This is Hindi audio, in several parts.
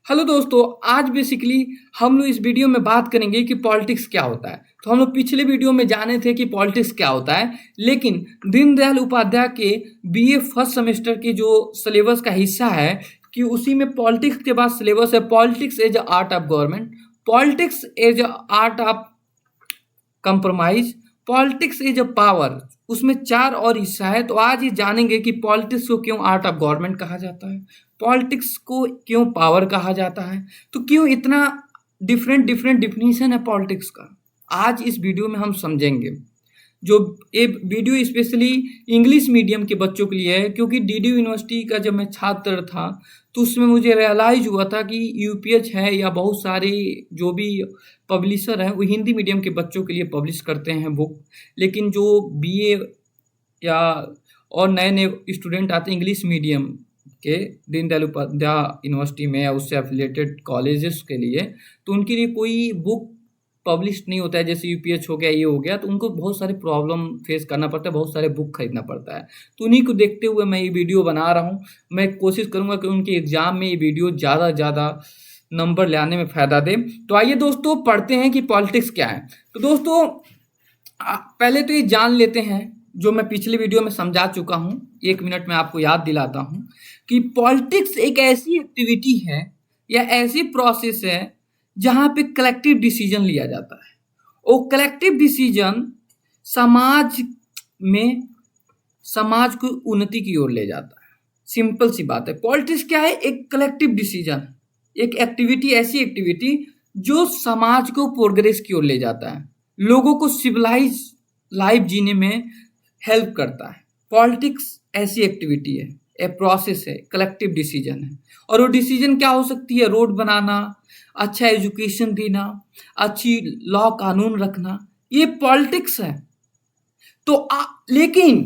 हेलो दोस्तों, आज बेसिकली हम लोग इस वीडियो में बात करेंगे कि पॉलिटिक्स क्या होता है। तो हम लोग पिछले वीडियो में जाने थे कि पॉलिटिक्स क्या होता है, लेकिन दीनदयाल उपाध्याय के बीए फर्स्ट सेमेस्टर के जो सिलेबस का हिस्सा है कि उसी में पॉलिटिक्स के बाद सिलेबस है politics as art of government, politics as art of compromise, politics is a power. उसमें 4 और हिस्सा है। तो आज ये जानेंगे कि पॉलिटिक्स को क्यों आर्ट ऑफ गवर्नमेंट कहा जाता है, पॉलिटिक्स को क्यों पावर कहा जाता है, तो क्यों इतना डिफरेंट डिफरेंट डिफिनीशन है पॉलिटिक्स का। आज इस वीडियो में हम समझेंगे। जो ये वीडियो स्पेशली इंग्लिश मीडियम के बच्चों के लिए है, क्योंकि डीडी यूनिवर्सिटी का जब मैं छात्र था तो उसमें मुझे रियलाइज हुआ था कि यूपीएच है या बहुत सारे जो भी पब्लिशर हैं वो हिंदी मीडियम के बच्चों के लिए पब्लिश करते हैं बुक, लेकिन जो बीए या और नए नए स्टूडेंट आते हैं इंग्लिश मीडियम के दीनदयाल उपाध्याय यूनिवर्सिटी में या उससे एफिलेटेड कॉलेजेस के लिए, तो उनके लिए कोई बुक पब्लिश नहीं होता है। जैसे यूपीएच हो गया, ये हो गया, तो उनको बहुत सारे प्रॉब्लम फेस करना पड़ता है, बहुत सारे बुक खरीदना पड़ता है। तो उन्हीं को देखते हुए मैं ये वीडियो बना रहा हूँ। मैं कोशिश करूँगा कि उनके एग्ज़ाम में ये वीडियो ज़्यादा ज़्यादा नंबर लाने में फ़ायदा दे। तो आइए दोस्तों पढ़ते हैं कि पॉलिटिक्स क्या है। तो दोस्तों पहले तो ये जान लेते हैं जो मैं पिछले वीडियो में समझा चुका हूँ, 1 मिनट में आपको याद दिलाता हूँ कि पॉलिटिक्स एक ऐसी एक्टिविटी है या ऐसी प्रोसेस है जहाँ पे कलेक्टिव डिसीजन लिया जाता है। वो कलेक्टिव डिसीजन समाज में समाज को उन्नति की ओर ले जाता है। सिंपल सी बात है। पॉलिटिक्स क्या है? एक कलेक्टिव डिसीजन, एक एक्टिविटी, ऐसी एक्टिविटी जो समाज को प्रोग्रेस की ओर ले जाता है, लोगों को सिविलाइज लाइफ जीने में हेल्प करता है। पॉलिटिक्स ऐसी एक्टिविटी है, ए प्रोसेस है, कलेक्टिव डिसीजन है। और वो डिसीजन क्या हो सकती है? रोड बनाना, अच्छा एजुकेशन देना, अच्छी लॉ कानून रखना, ये पॉलिटिक्स है। तो लेकिन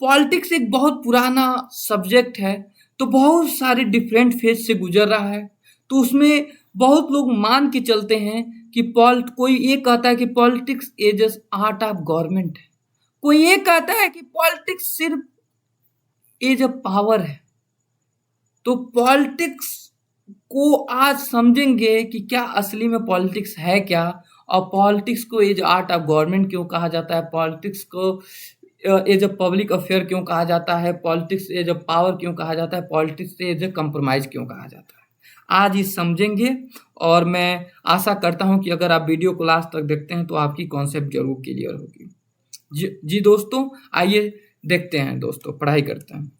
पॉलिटिक्स एक बहुत पुराना सब्जेक्ट है, तो बहुत सारे डिफरेंट फेज से गुजर रहा है। तो उसमें बहुत लोग मान के चलते हैं कि कोई ये कहता है कि politics is art of government है, कोई ये कहता है कि पॉलिटिक्स सिर्फ इज अ पावर है। तो पॉलिटिक्स को आज समझेंगे कि क्या असली में पॉलिटिक्स है क्या, और पॉलिटिक्स को एज आर्ट ऑफ गवर्नमेंट क्यों कहा जाता है, पॉलिटिक्स को एज अ पब्लिक अफेयर क्यों कहा जाता है, पॉलिटिक्स एज अ पावर क्यों कहा जाता है, पॉलिटिक्स एज अ कंप्रोमाइज क्यों कहा जाता है। आज ये समझेंगे और मैं आशा करता हूं कि अगर आप वीडियो को लास्ट तक देखते हैं तो आपकी कॉन्सेप्ट जरूर क्लियर होगी। जी दोस्तों, आइए देखते हैं दोस्तों, पढ़ाई करते हैं।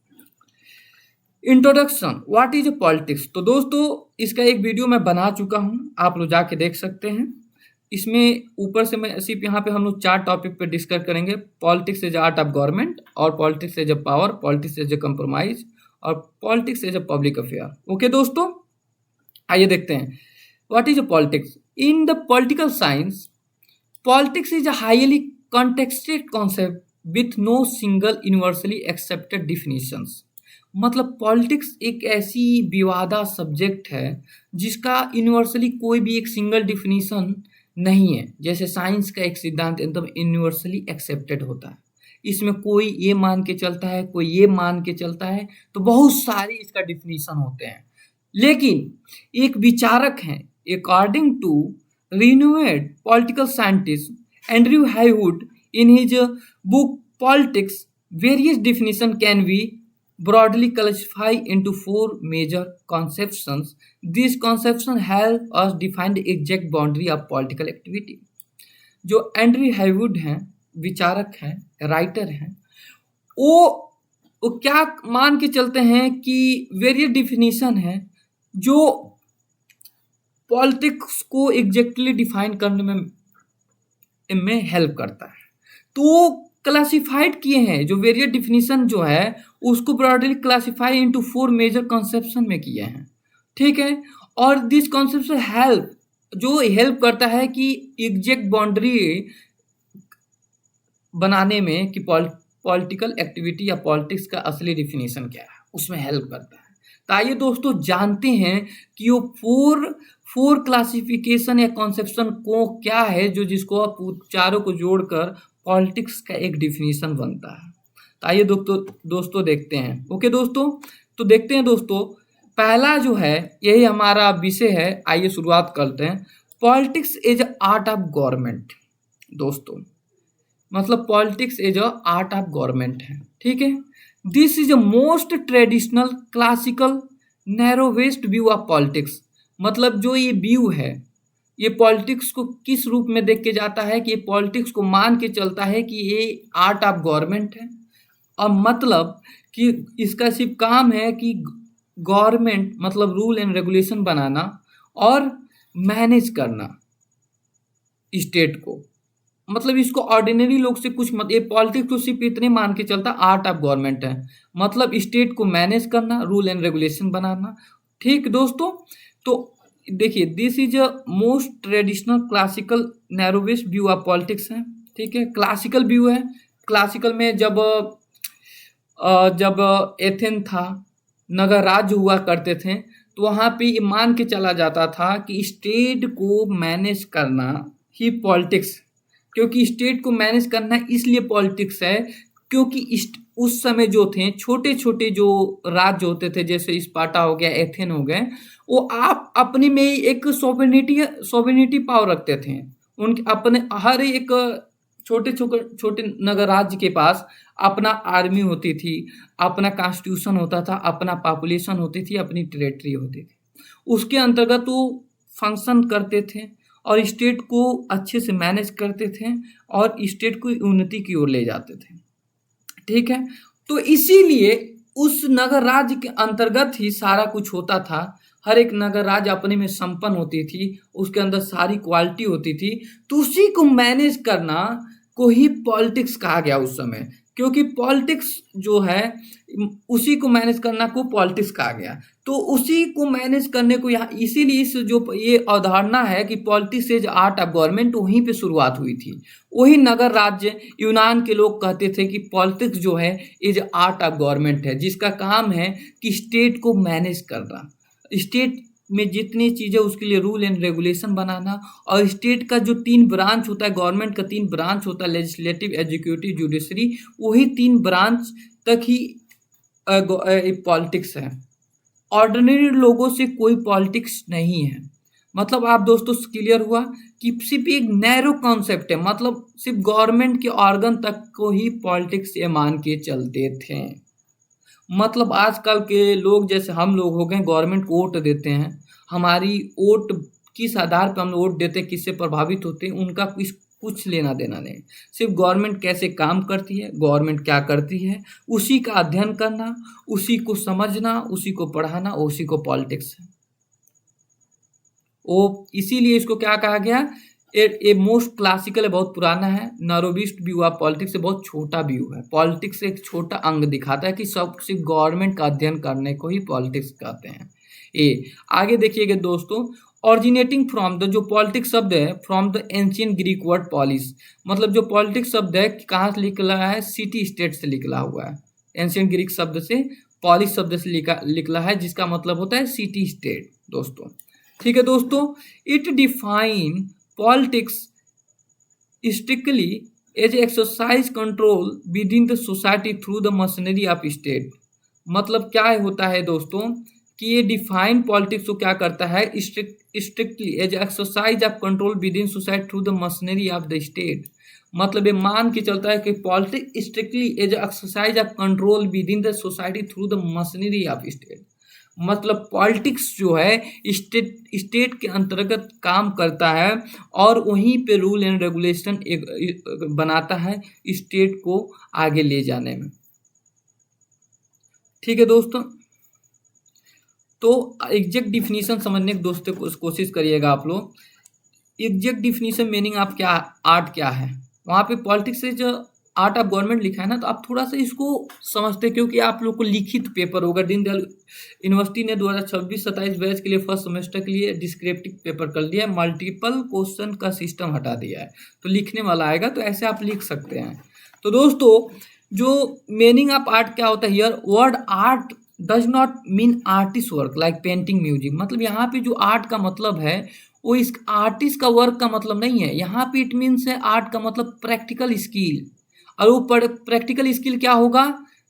Introduction, what is politics. तो दोस्तों इसका एक वीडियो मैं बना चुका हूं, आप लोग जाके देख सकते हैं। इसमें ऊपर से मैं सिर्फ यहाँ पे हम लोग 4 टॉपिक पे डिस्कस करेंगे। Politics as art of government, और politics as a power, politics as a compromise, और politics as a public affair. Okay दोस्तों, आइए देखते हैं what is politics. In the political science, politics is a highly contested concept with no single universally accepted definitions. मतलब पॉलिटिक्स एक ऐसी विवादा सब्जेक्ट है जिसका यूनिवर्सली कोई भी एक सिंगल डिफिनीशन नहीं है। जैसे साइंस का एक सिद्धांत एकदम यूनिवर्सली एक्सेप्टेड होता है, इसमें कोई ये मान के चलता है, कोई ये मान के चलता है, तो बहुत सारे इसका डिफिनीशन होते हैं। लेकिन एक विचारक हैं, according to renowned political scientist Andrew Heywood in his book politics, various definition can be broadly classified into 4 major conceptions. These conceptions help us define the exact boundary of political activity. जो एंड्री हाईवुड हैं, विचारक हैं, राइटर हैं, वो क्या मान के चलते हैं कि वेरियस डिफिनीशन है जो पॉलिटिक्स को एग्जैक्टली डिफाइन करने में हेल्प करता है। तो क्लासिफाइड किए हैं, जो वेरियस डिफिनीशन जो है उसको broadly classify into 4 major conception में किए हैं, ठीक है। और दिस कॉन्सेप्शन हेल्प, जो हेल्प करता है कि एग्जैक्ट बाउंड्री बनाने में कि पॉलिटिकल एक्टिविटी या पॉलिटिक्स का असली डिफिनीशन क्या है, उसमें हेल्प करता है। तो आइए दोस्तों जानते हैं कि वो फोर क्लासिफिकेशन या कॉन्सेप्शन को क्या है, जो जिसको आप चारों को जोड़कर पॉलिटिक्स का एक डिफिनीशन बनता है। तो आइए दोस्तों देखते हैं। ओके दोस्तों, तो देखते हैं दोस्तों पहला जो है यही हमारा विषय है, आइए शुरुआत करते हैं। Politics is art of government दोस्तों, मतलब politics is a art of government है, ठीक है। This is a most traditional classical narrowest view of politics, मतलब जो ये व्यू है ये पॉलिटिक्स को किस रूप में देख के जाता है कि ये पॉलिटिक्स को मान के चलता है कि ये आर्ट ऑफ गवर्नमेंट है, और मतलब कि इसका सिर्फ काम है कि गवर्नमेंट मतलब रूल एंड रेगुलेशन बनाना और मैनेज करना स्टेट को, मतलब इसको ऑर्डिनरी लोग से कुछ मत, ये पॉलिटिक्स को सिर्फ इतने मान के चलता आर्ट ऑफ गवर्नमेंट है, मतलब स्टेट को मैनेज करना, रूल एंड रेगुलेशन बनाना, ठीक दोस्तों। तो देखिए this is a most traditional classical narrowest view of politics है, ठीक है, क्लासिकल व्यू है। क्लासिकल में जब एथेन था, नगर राज्य हुआ करते थे, तो वहाँ पे ये मान के चला जाता था कि स्टेट को मैनेज करना ही पॉलिटिक्स, क्योंकि स्टेट को मैनेज करना इसलिए पॉलिटिक्स है क्योंकि उस समय जो थे छोटे छोटे जो राज्य होते थे, जैसे स्पार्टा हो गया, एथेन हो गए, वो आप अपने में ही एक सोवेनिटी पावर रखते थे। उनके अपने हर एक छोटे छोटे छोटे नगर राज्य के पास अपना आर्मी होती थी, अपना कॉन्स्टिट्यूशन होता था, अपना पॉपुलेशन होती थी, अपनी टेरिटरी होती थी, उसके अंतर्गत वो फंक्शन करते थे और स्टेट को अच्छे से मैनेज करते थे और स्टेट को उन्नति की ओर ले जाते थे, ठीक है। तो इसीलिए उस नगर राज्य के अंतर्गत ही सारा कुछ होता था, हर एक नगर राज्य अपने में संपन्न होती थी, उसके अंदर सारी क्वालिटी होती थी, तो उसी को मैनेज करना को ही पॉलिटिक्स कहा गया उस समय, क्योंकि पॉलिटिक्स जो है उसी को मैनेज करना को पॉलिटिक्स कहा गया। तो उसी को मैनेज करने को यहाँ इसीलिए इस जो ये अवधारणा है कि politics is art of government, वहीं पे शुरुआत हुई थी। वही नगर राज्य यूनान के लोग कहते थे कि पॉलिटिक्स जो है इज आर्ट ऑफ गवर्नमेंट है, जिसका काम है कि स्टेट को मैनेज करना, स्टेट में जितनी चीज़ें उसके लिए रूल एंड रेगुलेशन बनाना, और स्टेट का जो 3 ब्रांच होता है, गवर्नमेंट का 3 ब्रांच होता है, लेजिस्लेटिव, एग्जीक्यूटिव, जुडिशरी, वही 3 ब्रांच तक ही पॉलिटिक्स है। ऑर्डिनरी लोगों से कोई पॉलिटिक्स नहीं है, मतलब आप दोस्तों क्लियर हुआ कि सिर्फ एक नैरो कॉन्सेप्ट है, मतलब सिर्फ गवर्नमेंट के ऑर्गन तक को ही पॉलिटिक्स ये मान के चलते थे। मतलब आजकल के लोग जैसे हम लोग हो गए, गवर्नमेंट को वोट देते हैं, हमारी वोट किस आधार पर हम वोट देते हैं, किससे प्रभावित होते हैं, उनका कुछ लेना देना नहीं। सिर्फ गवर्नमेंट कैसे काम करती है, गवर्नमेंट क्या करती है, उसी का अध्ययन करना, उसी को समझना, उसी को पढ़ाना, उसी को पॉलिटिक्स है। वो इसीलिए इसको क्या कहा गया, ए मोस्ट क्लासिकल है, बहुत पुराना है, नैरोवेस्ट व्यू ऑफ पॉलिटिक्स से बहुत छोटा व्यू है। पॉलिटिक्स से एक छोटा अंग दिखाता है कि सब सिर्फ गवर्नमेंट का अध्ययन करने को ही पॉलिटिक्स कहते हैं। आगे देखिएगा दोस्तों, ऑरिजिनेटिंग फ्रॉम द, जो पॉलिटिक्स शब्द है, from the ancient Greek word polis, मतलब जो पॉलिटिक्स शब्द है कहाँ से निकला है, सिटी स्टेट से निकला हुआ है। एंशियंट ग्रीक शब्द से पॉलिस शब्द से निकला है, जिसका मतलब होता है सिटी स्टेट दोस्तों, ठीक है दोस्तों। It define politics strictly as exercise control within the society through the machinery of state, मतलब क्या होता है दोस्तों कि ये डिफाइन पॉलिटिक्स को क्या करता है, strictly as exercise of control within society through the machinery of the state, मतलब ये मान के चलता है कि politics strictly as exercise of control within the society through the machinery of state, मतलब पॉलिटिक्स जो है स्टेट के अंतर्गत काम करता है और वहीं पे रूल एंड रेगुलेशन बनाता है स्टेट को आगे ले जाने में, ठीक है दोस्तों। तो एग्जैक्ट डिफिनीशन समझने की दोस्तों कोशिश करिएगा आप लोग। एग्जैक्ट डिफिनीशन मीनिंग आप क्या, आर्ट क्या है, वहाँ पे पॉलिटिक्स से जो आर्ट ऑफ गवर्नमेंट लिखा है ना, तो आप थोड़ा सा इसको समझते, क्योंकि आप लोग को लिखित पेपर होगा। दीनदयाल यूनिवर्सिटी ने 2026-27 बैच के लिए फर्स्ट सेमेस्टर के लिए डिस्क्रिप्टिव पेपर कर दिया है, मल्टीपल क्वेश्चन का सिस्टम हटा दिया है, तो लिखने वाला आएगा, तो ऐसे आप लिख सकते हैं। तो दोस्तों जो मीनिंग ऑफ आर्ट क्या होता है, here word art does not mean artist work like painting, music, मतलब यहाँ पे जो आर्ट का मतलब है वो इस आर्टिस्ट का वर्क का मतलब नहीं है। यहाँ पे इट मीन्स है आर्ट का मतलब प्रैक्टिकल स्किल, और वो प्रैक्टिकल स्किल क्या होगा,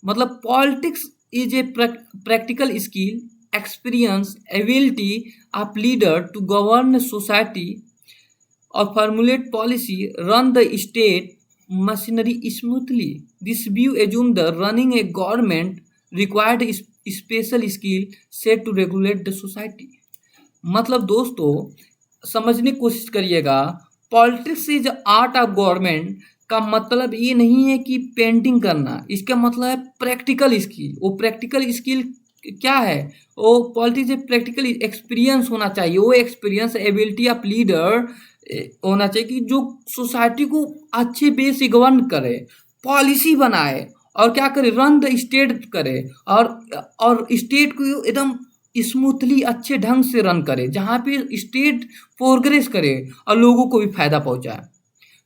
मतलब politics is a practical skill experience, ability of leader to govern society or formulate policy, run the state machinery smoothly. This view assumes that running a government required special skill set to regulate the society. मतलब दोस्तों समझने की कोशिश करिएगा, politics is art of government का मतलब ये नहीं है कि पेंटिंग करना, इसका मतलब है प्रैक्टिकल स्किल। वो प्रैक्टिकल स्किल क्या है? वो पॉलिटिक्स में प्रैक्टिकल एक्सपीरियंस होना चाहिए। वो एक्सपीरियंस एबिलिटी ऑफ लीडर होना चाहिए कि जो सोसाइटी को अच्छे वे से गवर्न करे, पॉलिसी बनाए और क्या करे, रन द स्टेट करे और स्टेट को एकदम स्मूथली अच्छे ढंग से रन करे, जहाँ पे स्टेट प्रोग्रेस करे और लोगों को भी फायदा पहुंचाए।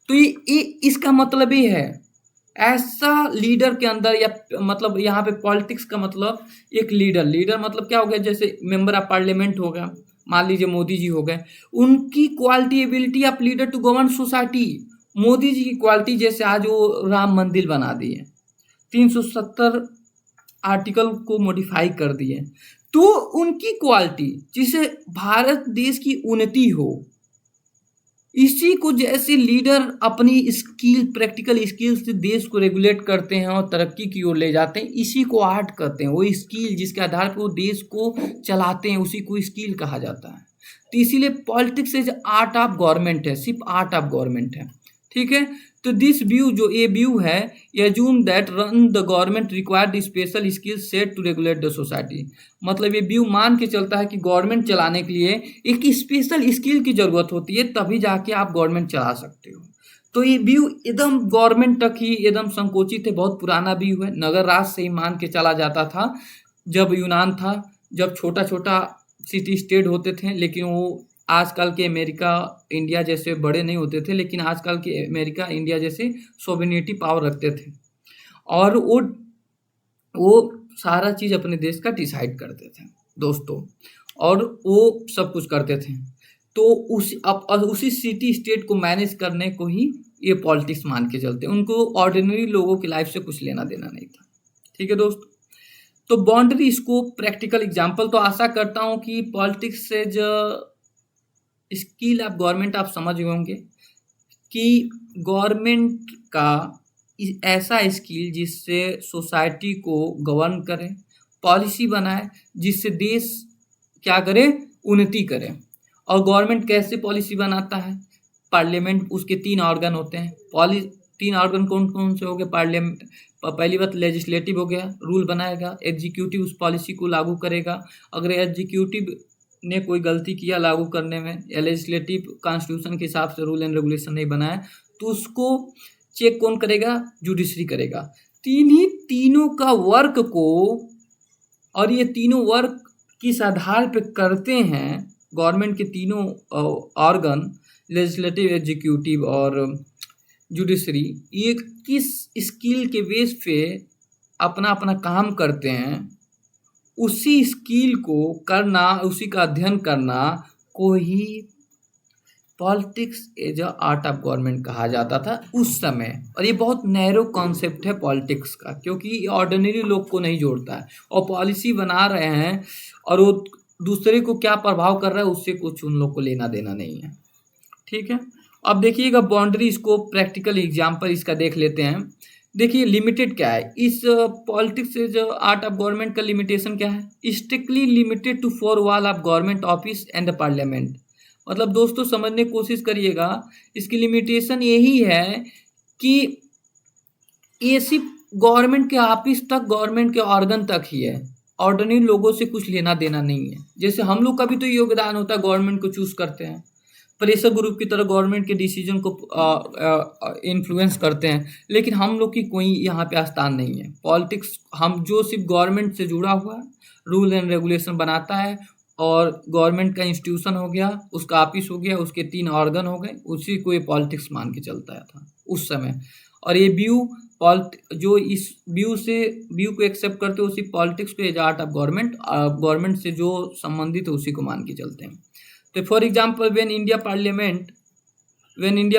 तो ये इसका मतलब ये है, ऐसा लीडर के अंदर या मतलब यहाँ पे पॉलिटिक्स का मतलब एक लीडर मतलब क्या हो गया, जैसे मेंबर ऑफ पार्लियामेंट हो गया, मान लीजिए मोदी जी हो गए, उनकी quality ability of leader to govern society. Modi ji की क्वालिटी जैसे आज वो राम मंदिर बना दिए, 370 आर्टिकल को मॉडिफाई कर दिए, तो उनकी क्वालिटी जिसे भारत देश की उन्नति हो, इसी को जैसे लीडर अपनी स्किल प्रैक्टिकल स्किल से देश को रेगुलेट करते हैं और तरक्की की ओर ले जाते हैं, इसी को आर्ट कहते हैं। वो स्किल जिसके आधार पर वो देश को चलाते हैं, उसी को स्किल कहा जाता है। तो इसीलिए politics is art of government है, सिर्फ आर्ट ऑफ गवर्नमेंट है, ठीक है। तो दिस व्यू जो ये व्यू है, assume that run the government required special skill set to regulate the society. मतलब ये व्यू मान के चलता है कि गवर्नमेंट चलाने के लिए एक स्पेशल स्किल की जरूरत होती है, तभी जाके आप गवर्नमेंट चला सकते हो। तो ये व्यू एकदम गवर्नमेंट तक ही एकदम संकोचित है, बहुत पुराना व्यू है। नगर राज से ही मान के चला जाता था, जब यूनान था, जब छोटा छोटा सिटी स्टेट होते थे, लेकिन वो आजकल के अमेरिका इंडिया जैसे बड़े नहीं होते थे, लेकिन आजकल के अमेरिका इंडिया जैसे सोवेनिटी पावर रखते थे और वो सारा चीज़ अपने देश का डिसाइड करते थे दोस्तों, और वो सब कुछ करते थे। तो उसी सिटी स्टेट को मैनेज करने को ही ये पॉलिटिक्स मान के चलते, उनको ऑर्डिनरी लोगों की लाइफ से कुछ लेना देना नहीं था, ठीक है दोस्तों। तो बाउंड्री स्कोप प्रैक्टिकल एग्जाम्पल, तो आशा करता हूँ कि पॉलिटिक्स से जो स्किल ऑफ गवर्नमेंट आप समझ गए होंगे कि गवर्नमेंट का ऐसा स्किल जिससे सोसाइटी को गवर्न करे, पॉलिसी बनाए, जिससे देश क्या करे, उन्नति करे। और गवर्नमेंट कैसे पॉलिसी बनाता है? पार्लियामेंट, उसके 3 ऑर्गन होते हैं। 3 ऑर्गन कौन कौन से हो गए? पार्लियामेंट, पहली बात लेजिस्लेटिव हो गया, रूल बनाएगा, एग्जीक्यूटिव उस पॉलिसी को लागू करेगा। अगर एग्जीक्यूटिव ने कोई गलती किया लागू करने में, या लेजिस्लेटिव कॉन्स्टिट्यूशन के हिसाब से रूल एंड रेगुलेशन नहीं बनाया, तो उसको चेक कौन करेगा? जुडिशरी करेगा। तीनों का वर्क को, और ये तीनों वर्क किस आधार पे करते हैं गवर्नमेंट के तीनों ऑर्गन, लेजिस्लेटिव, एग्जीक्यूटिव और जुडिशरी, ये किस स्किल के बेस पे अपना अपना काम करते हैं, उसी स्किल को करना, उसी का अध्ययन करना को ही politics as a art of government कहा जाता था उस समय। और ये बहुत नैरो कॉन्सेप्ट है पॉलिटिक्स का, क्योंकि ये ऑर्डिनरी लोग को नहीं जोड़ता है, और पॉलिसी बना रहे हैं और वो दूसरे को क्या प्रभाव कर रहा है उससे कुछ उन लोग को लेना देना नहीं है, ठीक है। अब देखिएगा बाउंड्री स्कोप प्रैक्टिकल एग्जाम्पल इसका देख लेते हैं। देखिए लिमिटेड क्या है इस पॉलिटिक्स से, जो आर्ट ऑफ गवर्नमेंट का लिमिटेशन क्या है? Strictly limited to 4 wall of government office and the parliament. मतलब दोस्तों समझने की कोशिश करिएगा, इसकी लिमिटेशन यही है कि ये सिर्फ गवर्नमेंट के ऑफिस तक, गवर्नमेंट के ऑर्गन तक ही है, ऑर्डिनरी लोगों से कुछ लेना देना नहीं है। जैसे हम लोग का भी तो योगदान होता है, गवर्नमेंट को चूज करते हैं, प्रेशर ग्रुप की तरह गवर्नमेंट के डिसीजन को इन्फ्लुएंस करते हैं, लेकिन हम लोग की कोई यहाँ पे स्थान नहीं है। पॉलिटिक्स हम जो सिर्फ गवर्नमेंट से जुड़ा हुआ है, रूल एंड रेगुलेशन बनाता है, और गवर्नमेंट का इंस्टीट्यूशन हो गया, उसका ऑफिस हो गया, उसके 3 ऑर्गन हो गए, उसी को ये पॉलिटिक्स मान के चलता था उस समय। और ये व्यू जो इस व्यू को एक्सेप्ट करते हैं, उसी पॉलिटिक्स को एज आर्ट ऑफ गवर्नमेंट से जो संबंधित है उसी को मान के चलते हैं। तो for example when India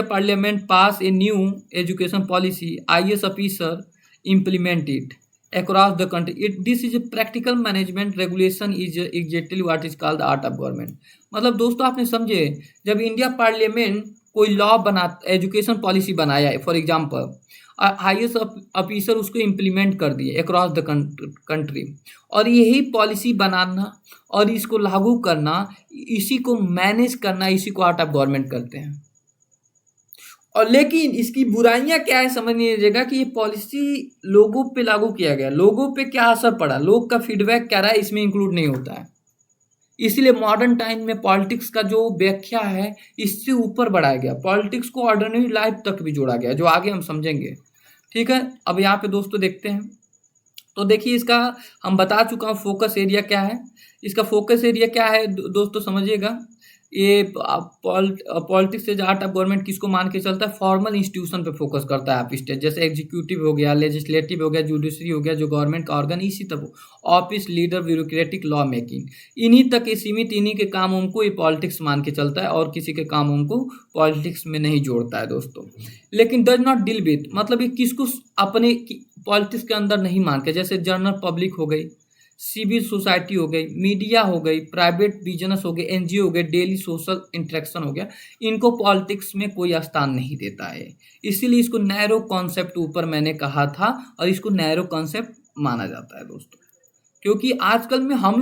parliament pass a new education policy, IAS officer implement it. across the country. This is a practical management regulation is exactly what is called the art of government. मतलब दोस्तों आपने समझे, जब इंडिया पार्लियामेंट कोई लॉ बना, एजुकेशन पॉलिसी बनाया है, फॉर एग्जांपल हाईएस्ट ऑफिसर उसको इम्प्लीमेंट कर दिए अक्रॉस द कंट्री, और यही पॉलिसी बनाना और इसको लागू करना, इसी को मैनेज करना, इसी को आर्ट ऑफ गवर्नमेंट करते हैं। और लेकिन इसकी बुराइयां क्या है समझ नहीं आएगा कि ये पॉलिसी लोगों पे लागू किया गया, लोगों पे क्या असर पड़ा, लोग का फीडबैक क्या रहा है, इसमें इंक्लूड नहीं होता है। इसलिए मॉडर्न टाइम में पॉलिटिक्स का जो व्याख्या है इससे ऊपर बढ़ाया गया, पॉलिटिक्स को ऑर्डिनरी लाइफ तक भी जोड़ा गया, जो आगे हम समझेंगे। ठीक है, अब यहाँ पे दोस्तों देखते हैं। तो देखिए इसका हम बता चुका हूँ फोकस एरिया क्या है। इसका फोकस एरिया क्या है दोस्तों समझिएगा। ये पॉलिटिक्स से आर्ट ऑफ गवर्नमेंट किसको मान के चलता है, फॉर्मल इंस्टीट्यूशन पे फोकस करता है। आप स्टेट जैसे एग्जीक्यूटिव हो गया, लेजिस्लेटिव हो गया, जुडिशरी हो गया, जो गवर्नमेंट का ऑर्गन, इसी तक office leader, bureaucratic, law making, इन्हीं तक ये सीमित, इन्हीं के कामों को ये पॉलिटिक्स मान के चलता है और किसी के कामों को पॉलिटिक्स में नहीं जोड़ता है दोस्तों। लेकिन डज नॉट डील विथ, मतलब ये किसको अपने पॉलिटिक्स के अंदर नहीं मान के, जैसे जनरल पब्लिक हो गई, सिविल सोसाइटी हो गई, मीडिया हो गई, प्राइवेट बिजनेस हो गए, एनजीओ हो गए, डेली सोशल इंटरेक्शन हो गया, इनको पॉलिटिक्स में कोई स्थान नहीं देता है। इसीलिए इसको नैरो कॉन्सेप्ट ऊपर मैंने कहा था, और इसको नैरो कॉन्सेप्ट माना जाता है दोस्तों, क्योंकि आजकल में हम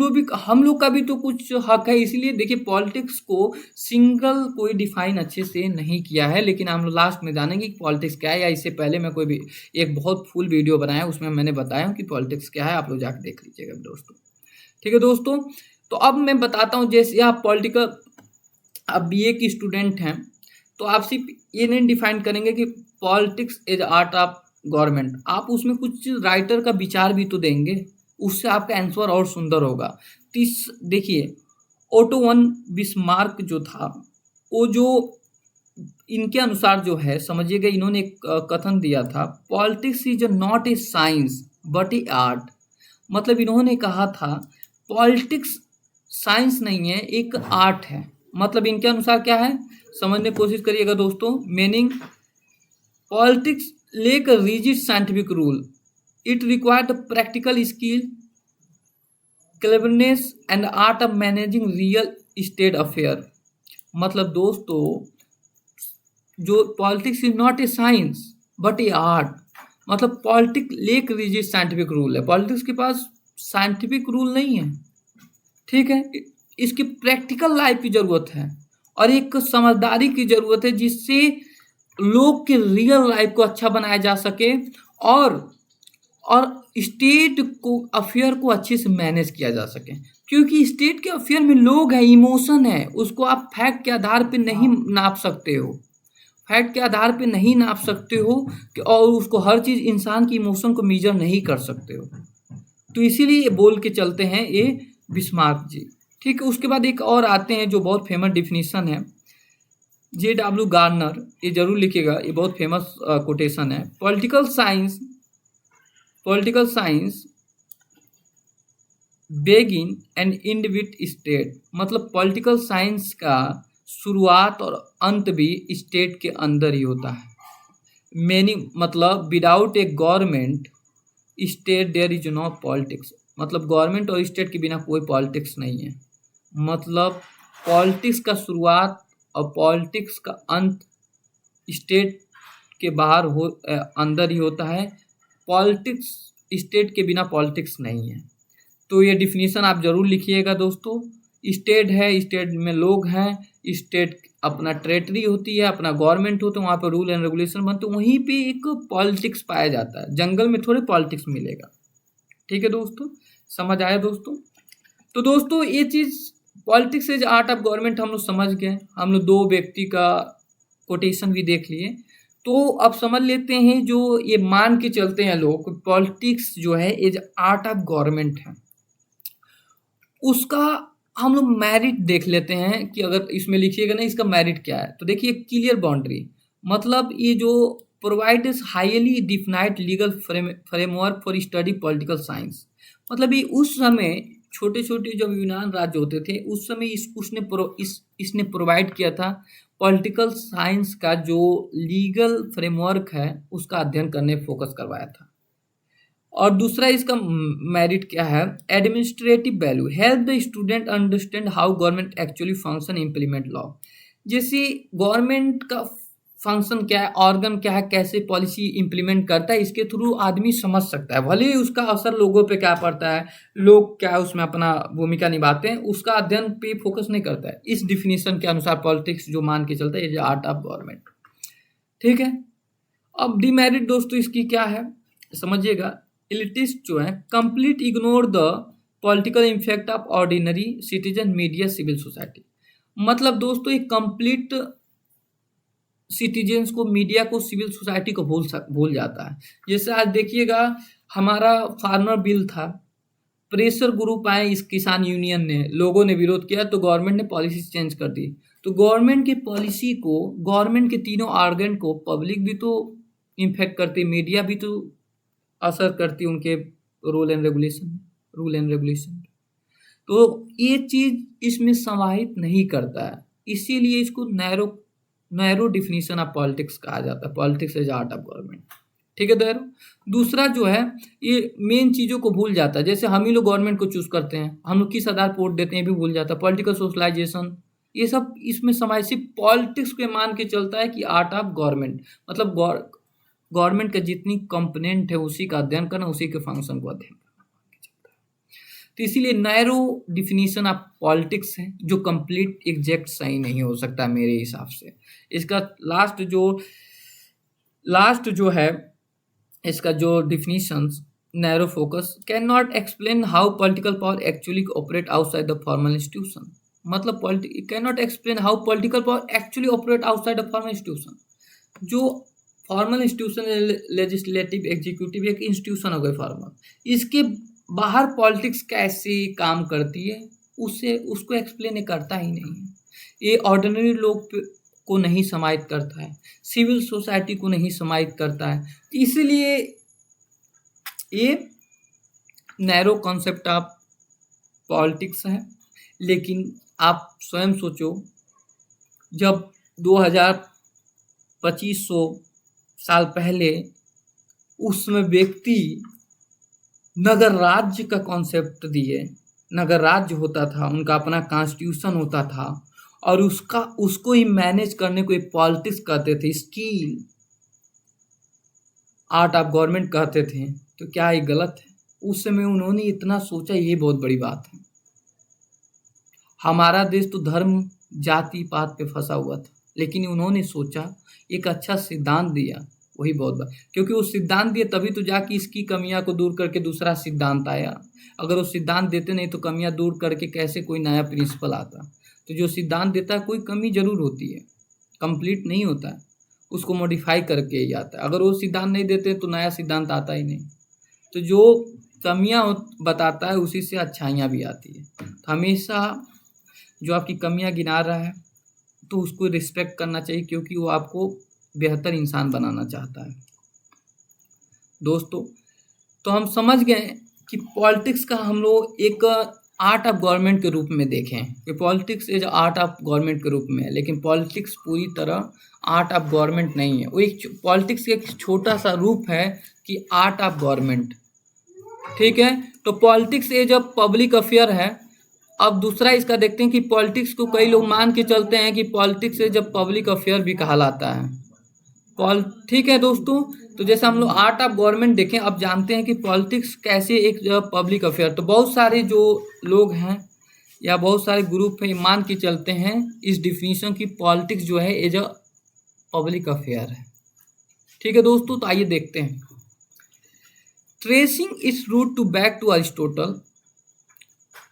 लोग का भी तो कुछ हक है। इसीलिए देखिए पॉलिटिक्स को सिंगल कोई डिफाइन अच्छे से नहीं किया है, लेकिन हम लोग लास्ट में जानेंगे कि पॉलिटिक्स क्या है, या इससे पहले मैं कोई भी एक बहुत फुल वीडियो बनाया, उसमें मैंने बताया कि पॉलिटिक्स क्या है, आप लोग जाकर देख लीजिएगा दोस्तों। ठीक है दोस्तों, तो अब मैं बताता हूँ, जैसे आप पॉलिटिकल, आप बीए की स्टूडेंट हैं, तो आप सिर्फ ये नहीं डिफाइन करेंगे कि politics is art of government, आप उसमें कुछ राइटर का विचार भी तो देंगे, उससे आपका आंसर और सुंदर होगा। देखिए ओटो वन बिस्मार्क जो था, वो जो इनके अनुसार जो है समझिएगा, इन्होंने एक कथन दिया था, politics is not a science but a art. मतलब इन्होंने कहा था पॉलिटिक्स साइंस नहीं है, एक आर्ट है। मतलब इनके अनुसार क्या है, समझने की कोशिश करिएगा दोस्तों। Meaning, politics like rigid scientific rule, it required the practical skill, cleverness and art of managing real state affair। मतलब दोस्तों जो politics is not a science but a art, मतलब politics like rigid scientific rule है, पॉलिटिक्स के पास साइंटिफिक रूल नहीं है। ठीक है, इसकी प्रैक्टिकल लाइफ की जरूरत है और एक समझदारी की जरूरत है, जिससे लोग के रियल लाइफ को अच्छा बनाया जा सके और स्टेट को अफेयर को अच्छे से मैनेज किया जा सके। क्योंकि स्टेट के अफेयर में लोग हैं, इमोशन है, उसको आप फैक्ट के आधार पे नहीं नाप सकते हो, फैक्ट के आधार पे नहीं नाप सकते हो और उसको हर चीज़ इंसान की इमोशन को मेजर नहीं कर सकते हो। तो इसीलिए ये बोल के चलते हैं ये बिस्मार्क जी। ठीक है, उसके बाद एक और आते हैं जो बहुत फेमस डिफिनीशन है, J.W. गार्नर, ये जरूर लिखिएगा, ये बहुत फेमस कोटेशन है। Political science begin and and with state, मतलब पॉलिटिकल साइंस का शुरुआत और अंत भी स्टेट के अंदर ही होता है। मतलब without a government state there is no politics, मतलब गवर्नमेंट और स्टेट के बिना कोई पॉलिटिक्स नहीं है। मतलब पॉलिटिक्स का शुरुआत और पॉलिटिक्स का अंत स्टेट के बाहर अंदर ही होता है। पॉलिटिक्स, स्टेट के बिना पॉलिटिक्स नहीं है। तो ये डिफिनीशन आप जरूर लिखिएगा दोस्तों। स्टेट है, स्टेट में लोग हैं, स्टेट अपना टेरेटरी होती है, अपना गवर्नमेंट होता है, वहाँ पर रूल एंड रेगुलेशन बनते हैं, वहीं पे एक पॉलिटिक्स पाया जाता है। जंगल में थोड़े पॉलिटिक्स मिलेगा। ठीक है दोस्तों, समझ आया दोस्तों। तो दोस्तों ये चीज़ politics is art of government हम लोग समझ गए, हम लोग दो व्यक्ति का कोटेशन भी देख लिए। तो अब समझ लेते हैं, जो ये मान के चलते हैं लोग पॉलिटिक्स जो है इज आर्ट ऑफ गवर्नमेंट है, उसका हम लोग मेरिट देख लेते हैं कि अगर इसमें लिखिएगा ना इसका मेरिट क्या है। तो देखिए क्लियर बाउंड्री, मतलब ये जो provide highly defined legal framework for study political science, मतलब ये उस समय छोटे छोटे जब यूनान राज्य होते थे उस समय इसने प्रोवाइड किया था पॉलिटिकल साइंस का जो लीगल फ्रेमवर्क है उसका अध्ययन करने फोकस करवाया था। और दूसरा इसका मेरिट क्या है, administrative value, help the student understand how government actually function implement law. जैसे गवर्नमेंट का फंक्शन क्या है, ऑर्गन क्या है, कैसे पॉलिसी इंप्लीमेंट करता है, इसके थ्रू आदमी समझ सकता है। भले ही उसका असर लोगों पे क्या पड़ता है, लोग क्या उसमें अपना भूमिका निभाते हैं, उसका अध्ययन पे फोकस नहीं करता है। इस डिफिनीशन के अनुसार पॉलिटिक्स जो मान के चलता है, ये आर्ट ऑफ गवर्नमेंट। ठीक है, अब डिमेरिट दोस्तों इसकी क्या है समझिएगा। एलिटिस्ट जो है complete ignore the political effect of ordinary citizen, media, civil society. मतलब दोस्तों एक कंप्लीट सिटीजन्स को, मीडिया को, सिविल सोसाइटी को भूल जाता है। जैसे आज देखिएगा हमारा फार्मर बिल था, प्रेशर ग्रुप आए इस किसान यूनियन ने, लोगों ने विरोध किया तो गवर्नमेंट ने पॉलिसी चेंज कर दी। तो गवर्नमेंट की पॉलिसी को, गवर्नमेंट के तीनों ऑर्गन को पब्लिक भी तो इम्फेक्ट करती, मीडिया भी तो असर करती उनके रूल एंड रेगुलेशन। तो ये चीज इसमें समाहित नहीं करता है, इसीलिए इसको नैरो डिफिनीशन ऑफ पॉलिटिक्स कहा जाता है, politics as art of government. ठीक है दोस्तों, दूसरा जो है ये मेन चीज़ों को भूल जाता है। जैसे हम ही लोग गवर्नमेंट को चूज करते हैं, हम लोग किस आधार पर वोट देते हैं भी भूल जाता है। पॉलिटिकल सोशलाइजेशन, ये सब इसमें समाज सिर्फ पॉलिटिक्स के मान के चलता है कि आर्ट ऑफ गवर्नमेंट, मतलब गवर्नमेंट का जितनी कंपोनेंट है उसी का अध्ययन करना, उसी के फंक्शन को अध्ययन करना। तो इसीलिए नैरो डिफिनीशन ऑफ पॉलिटिक्स है जो कंप्लीट एग्जैक्ट सही नहीं हो सकता मेरे हिसाब से। इसका लास्ट जो है इसका जो definition, narrow focus, can not explain how political power actually operate outside the formal institution. मतलब can not explain how political power actually operate outside the formal institution. जो फॉर्मल इंस्टीट्यूशन, लेजिस्लेटिव, एग्जीक्यूटिव एक इंस्टीट्यूशन हो गए फॉर्मल, इसके बाहर पॉलिटिक्स कैसे काम करती है उसको एक्सप्लेन करता ही नहीं है। ये ऑर्डिनरी लोग को नहीं समाहित करता है, सिविल सोसाइटी को नहीं समाहित करता है। इसलिए ये नैरो कॉन्सेप्ट ऑफ पॉलिटिक्स है। लेकिन आप स्वयं सोचो, जब 2500 साल पहले उसमें व्यक्ति नगर राज्य का कॉन्सेप्ट दिए, नगर राज्य होता था, उनका अपना कॉन्स्टिट्यूशन होता था, और उसको ही मैनेज करने को एक पॉलिटिक्स कहते थे, स्किल आर्ट ऑफ गवर्नमेंट कहते थे। तो क्या ये गलत है? उस समय उन्होंने इतना सोचा, ये बहुत बड़ी बात है। हमारा देश तो धर्म जाति पात पे फंसा हुआ था, लेकिन उन्होंने सोचा, एक अच्छा सिद्धांत दिया, वही बहुत बात, क्योंकि वो सिद्धांत दिए तभी तो जाके इसकी कमियां को दूर करके दूसरा सिद्धांत आया। अगर वो सिद्धांत देते नहीं तो कमियां दूर करके कैसे कोई नया प्रिंसिपल आता। तो जो सिद्धांत देता है कोई कमी जरूर होती है, कंप्लीट नहीं होता है, उसको मॉडिफाई करके ही आता है। अगर वो सिद्धांत नहीं देते तो नया सिद्धांत आता ही नहीं। तो जो कमियां बताता है उसी से अच्छाइयाँ भी आती है। तो हमेशा जो आपकी कमियां गिना रहा है तो उसको रिस्पेक्ट करना चाहिए, क्योंकि वो आपको बेहतर इंसान बनाना चाहता है। दोस्तों, तो हम समझ गए कि पॉलिटिक्स का हम लोग एक आर्ट ऑफ गवर्नमेंट के रूप में देखें कि politics is art of government के रूप में है, लेकिन पॉलिटिक्स पूरी तरह आर्ट ऑफ गवर्नमेंट नहीं है। वो एक पॉलिटिक्स का एक छोटा सा रूप है कि आर्ट ऑफ गवर्नमेंट। ठीक है, तो politics as a public affair है। अब दूसरा इसका देखते हैं कि पॉलिटिक्स को कई लोग मान के चलते हैं कि politics as a public affair भी कहलाता है। ठीक है दोस्तों, तो जैसे हम लोग आर्ट ऑफ गवर्नमेंट देखें, अब जानते हैं कि पॉलिटिक्स कैसे एक पब्लिक अफेयर। तो बहुत सारे जो लोग हैं या बहुत सारे ग्रुप हैं मान के चलते हैं इस डिफिनीशन की पॉलिटिक्स जो है एज अ पब्लिक अफेयर है। ठीक है दोस्तों, तो आइए देखते हैं। Tracing its root to back to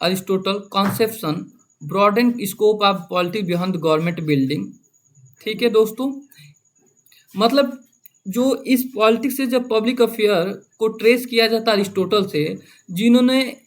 Aristotle conception broaden scope of politics beyond government building. ठीक है दोस्तों, मतलब जो इस पॉलिटिक्स से जब पब्लिक अफेयर को ट्रेस किया जाता है अरिस्टोटल से, जिन्होंने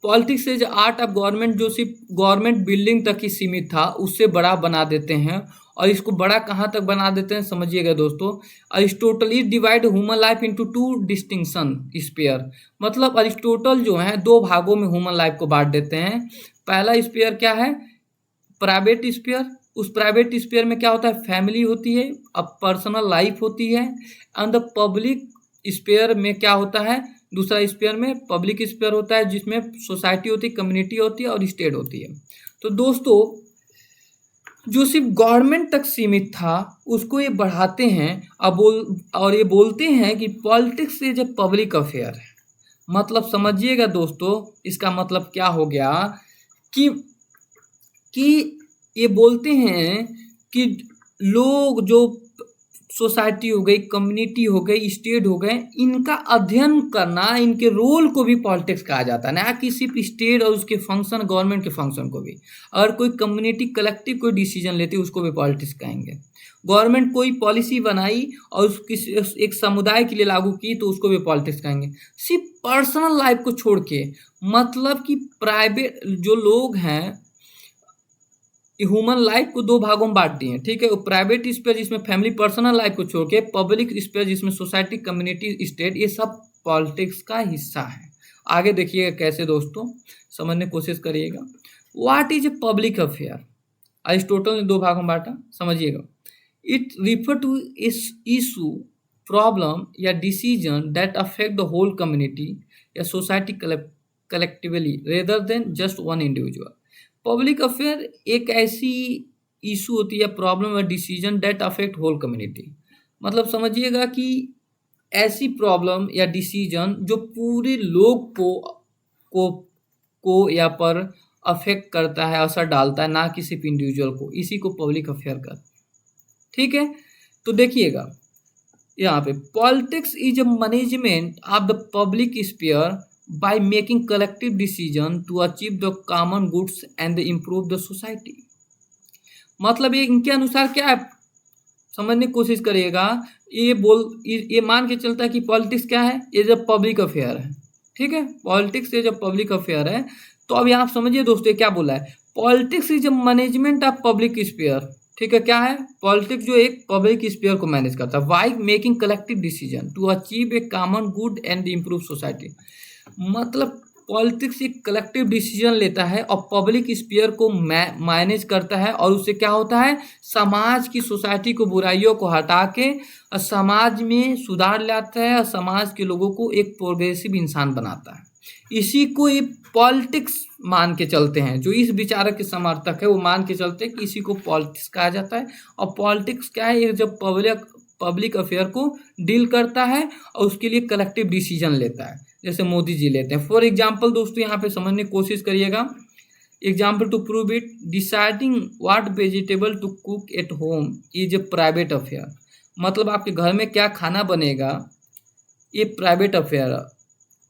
पॉलिटिक्स से जो आर्ट ऑफ गवर्नमेंट जो सिर्फ गवर्नमेंट बिल्डिंग तक ही सीमित था, उससे बड़ा बना देते हैं। और इसको बड़ा कहाँ तक बना देते हैं समझिएगा दोस्तों। Aristotle is divide human life into 2 distinction sphere. मतलब अरिस्टोटल जो है 2 भागों में ह्यूमन लाइफ को बांट देते हैं। पहला स्पेयर क्या है? Private sphere. उस प्राइवेट स्पेयर में क्या होता है? फैमिली होती है, अब पर्सनल लाइफ होती है। एंड द पब्लिक स्पेयर में क्या होता है? दूसरा स्फीयर में पब्लिक स्फीयर होता है जिसमें सोसाइटी होती है, कम्युनिटी होती है और स्टेट होती है। तो दोस्तों जो सिर्फ गवर्नमेंट तक सीमित था उसको ये बढ़ाते हैं और ये बोलते हैं कि politics is a public affair है। मतलब समझिएगा दोस्तों, इसका मतलब क्या हो गया कि ये बोलते हैं कि लोग जो सोसाइटी हो गई, कम्युनिटी हो गई, स्टेट हो गए, इनका अध्ययन करना, इनके रोल को भी पॉलिटिक्स कहा जाता है, ना कि सिर्फ स्टेट और उसके फंक्शन, गवर्नमेंट के फंक्शन को भी। अगर कोई कम्युनिटी कलेक्टिव कोई डिसीजन लेती है उसको भी पॉलिटिक्स कहेंगे। गवर्नमेंट कोई पॉलिसी बनाई और एक समुदाय के लिए लागू की तो उसको भी पॉलिटिक्स कहेंगे। सिर्फ पर्सनल लाइफ को छोड़ के, मतलब कि प्राइवेट जो लोग हैं, ह्यूमन लाइफ को दो भागों में बांट दिए हैं, ठीक है। प्राइवेट स्पेयर जिसमें फैमिली पर्सनल लाइफ को छोड़ के, पब्लिक स्पेयर जिसमें सोसाइटी, कम्युनिटी, स्टेट, ये सब पॉलिटिक्स का हिस्सा है। आगे देखिएगा कैसे दोस्तों, समझने की कोशिश करिएगा। What is a public affair? Aristotle ने दो भागों में बांटा, समझिएगा। It refer to issue, problem या decision that affect the whole community या society collectively rather than just one individual. Public affair एक ऐसी इशू होती है, प्रॉब्लम या decision that affect whole community. मतलब समझिएगा कि ऐसी प्रॉब्लम या डिसीजन जो पूरे लोग को या पर अफेक्ट करता है, असर डालता है, ना कि सिर्फ इंडिविजुअल को, इसी को पब्लिक अफेयर कहते हैं, ठीक है। तो देखिएगा यहाँ पे, politics is a management of the public sphere by making collective decision to achieve the common goods and improve the society। मतलब ये इनके अनुसार क्या है, समझने की कोशिश करिएगा। ये मान के चलता है कि पॉलिटिक्स क्या है, ये जब पब्लिक अफेयर है, ठीक है। पॉलिटिक्स ये जब पब्लिक अफेयर है तो अभी आप समझिए दोस्तों क्या बोला है, politics is a management of public sphere, ठीक है। क्या है, पॉलिटिक्स जो एक पब्लिक स्फीयर को मैनेज करता है, by making collective decision to achieve a common good and improve society. मतलब पॉलिटिक्स एक कलेक्टिव डिसीजन लेता है और पब्लिक स्फीयर को मैनेज करता है, और उससे क्या होता है, समाज की, सोसाइटी को, बुराइयों को हटा के समाज में सुधार लाता है और समाज के लोगों को एक प्रोग्रेसिव इंसान बनाता है। इसी को ये पॉलिटिक्स मान के चलते हैं। जो इस विचारक के समर्थक है वो मान के चलते हैं कि इसी को पॉलिटिक्स कहा जाता है। और पॉलिटिक्स क्या है, ये जब पब्लिक अफेयर को डील करता है और उसके लिए कलेक्टिव डिसीजन लेता है, जैसे मोदी जी लेते हैं। फॉर एग्जाम्पल दोस्तों यहाँ पे समझने की कोशिश करिएगा। Example to prove it, deciding what vegetable to cook at home is a private affair. मतलब आपके घर में क्या खाना बनेगा ये प्राइवेट अफेयर है,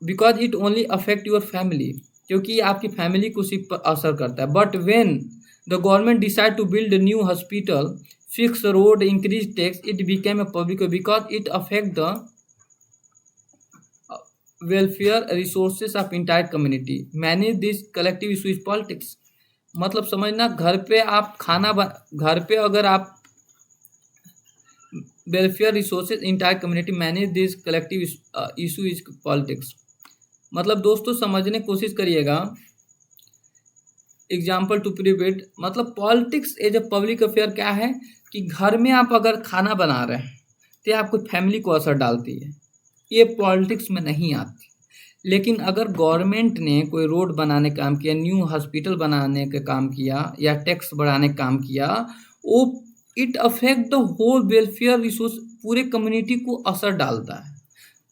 because it only affect your family, क्योंकि आपकी फैमिली को सिर्फ असर करता है। But when the government decide to build new hospital, fix road, increase tax, it became a public because it affect the welfare resources of entire community. Manage this collective issue is politics. मतलब समझना, घर पे आप घर पे अगर आप welfare resources entire community manage this collective issue is politics. मतलब दोस्तों समझने की कोशिश करिएगा। एग्जाम्पल टू प्रूव इट, मतलब politics as a public affair क्या है कि घर में आप अगर खाना बना रहे हैं तो आपको फैमिली को असर डालती है, ये पॉलिटिक्स में नहीं आती। लेकिन अगर गवर्नमेंट ने कोई रोड बनाने का काम किया, न्यू हॉस्पिटल बनाने का काम किया या टैक्स बढ़ाने का काम किया, वो it affect the whole welfare resource, पूरे कम्युनिटी को असर डालता है।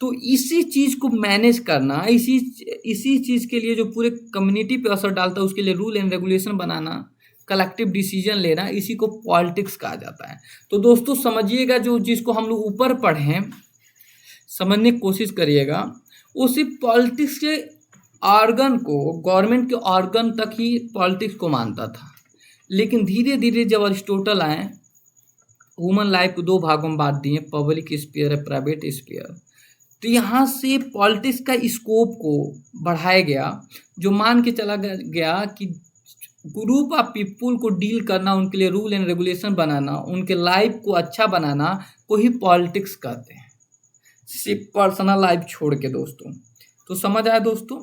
तो इसी चीज़ को मैनेज करना, इसी चीज़ के लिए जो पूरे कम्युनिटी पे असर डालता है उसके लिए rule and regulation banana, collective decision लेना, इसी को पॉलिटिक्स कहा जाता है। तो दोस्तों समझिएगा, जो जिसको हम लोग ऊपर पढ़े समझने की कोशिश करिएगा, उसी पॉलिटिक्स के ऑर्गन को, गवर्नमेंट के ऑर्गन तक ही पॉलिटिक्स को मानता था। लेकिन धीरे धीरे जब अरिस्टोटल आए, ह्यूमन लाइफ को दो भागों में बांट दिए, पब्लिक स्फीयर है, प्राइवेट स्फीयर, तो यहाँ से पॉलिटिक्स का स्कोप को बढ़ाया गया, जो मान के चला गया कि ग्रुप ऑफ पीपुल को डील करना, उनके लिए रूल एंड रेगुलेशन बनाना, उनके लाइफ को अच्छा बनाना को ही पॉलिटिक्स कहते हैं, सिर्फ पर्सनल लाइफ छोड़ के दोस्तों। तो समझ आया दोस्तों।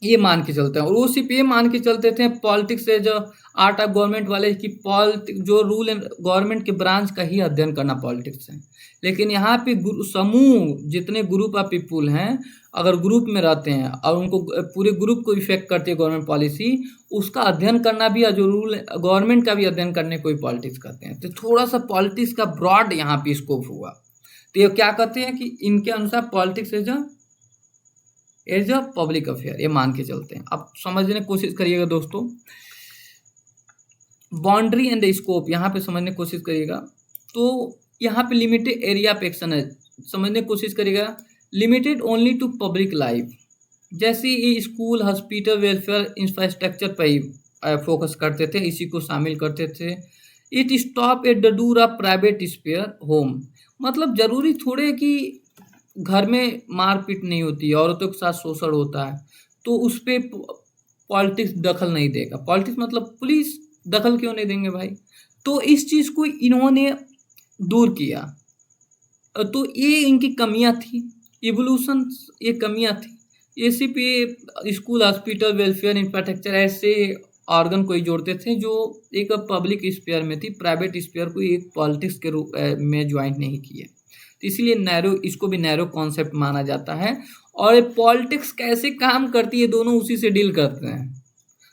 ये मान के चलते हैं। और वो सिर्फ ये मान के चलते थे पॉलिटिक्स से जो आर्ट ऑफ गवर्नमेंट वाले की जो रूल एंड गवर्नमेंट के ब्रांच का ही अध्ययन करना पॉलिटिक्स है। लेकिन यहाँ पे समूह जितने ग्रुप ऑफ पीपुल हैं, अगर ग्रुप में रहते हैं और उनको पूरे ग्रुप को इफेक्ट करती है गवर्नमेंट पॉलिसी, उसका अध्ययन करना भी, जो रूल गवर्नमेंट का भी अध्ययन करने को ही पॉलिटिक्स करते हैं। तो थोड़ा सा पॉलिटिक्स का ब्रॉड यहाँ पे स्कोप हुआ। तो ये क्या कहते हैं कि इनके अनुसार politics as a public affair, ये मान के चलते हैं। अब समझने की कोशिश करिएगा दोस्तों, बाउंड्री एंड द स्कोप यहाँ पे समझने की कोशिश करिएगा। तो यहाँ पे लिमिटेड एरिया पे एक्शन है, समझने की कोशिश करिएगा। Limited only to public life, जैसे ये स्कूल, हॉस्पिटल, वेलफेयर, इंफ्रास्ट्रक्चर पर ही फोकस करते थे, इसी को शामिल करते थे। It stop at the door of private sphere home, मतलब जरूरी थोड़े कि घर में मारपीट नहीं होती है, औरतों के साथ शोषण होता है, तो उस पर पॉलिटिक्स दखल नहीं देगा। पॉलिटिक्स मतलब पुलिस दखल क्यों नहीं देंगे भाई? तो इस चीज़ को इन्होंने दूर किया। तो ये इनकी कमियां थी, इवोल्यूशन, ये कमियां थी। ये सिर्फ ये स्कूल, हॉस्पिटल, वेलफेयर, इंफ्रास्ट्रक्चर ऐसे ऑर्गन को ही जोड़ते थे जो एक पब्लिक स्पेयर में थी, प्राइवेट स्पेयर को एक पॉलिटिक्स के रूप में ज्वाइन नहीं किए। तो इसीलिए नैरो, इसको भी नैरो कॉन्सेप्ट माना जाता है। और पॉलिटिक्स कैसे काम करती है, दोनों उसी से डील करते हैं,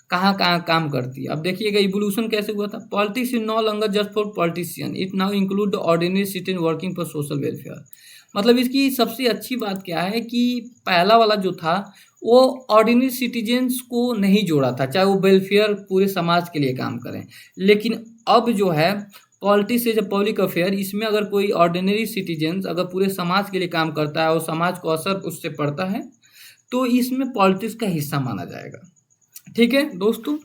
कहाँ कहाँ काम करती है। अब देखिएगा इवोल्यूशन कैसे हुआ था। Politics is no longer just for politician, it now include the ordinary citizen working for social welfare. मतलब इसकी सबसे अच्छी बात क्या है कि पहला वाला जो था वो ऑर्डिनरी सिटीजन्स को नहीं जोड़ा था, चाहे वो वेलफेयर पूरे समाज के लिए काम करें। लेकिन अब जो है politics as a public affair, इसमें अगर कोई ऑर्डिनरी सिटीजन्स अगर पूरे समाज के लिए काम करता है और समाज को असर उससे पड़ता है, तो इसमें पॉलिटिक्स का हिस्सा माना जाएगा। ठीक है दोस्तों,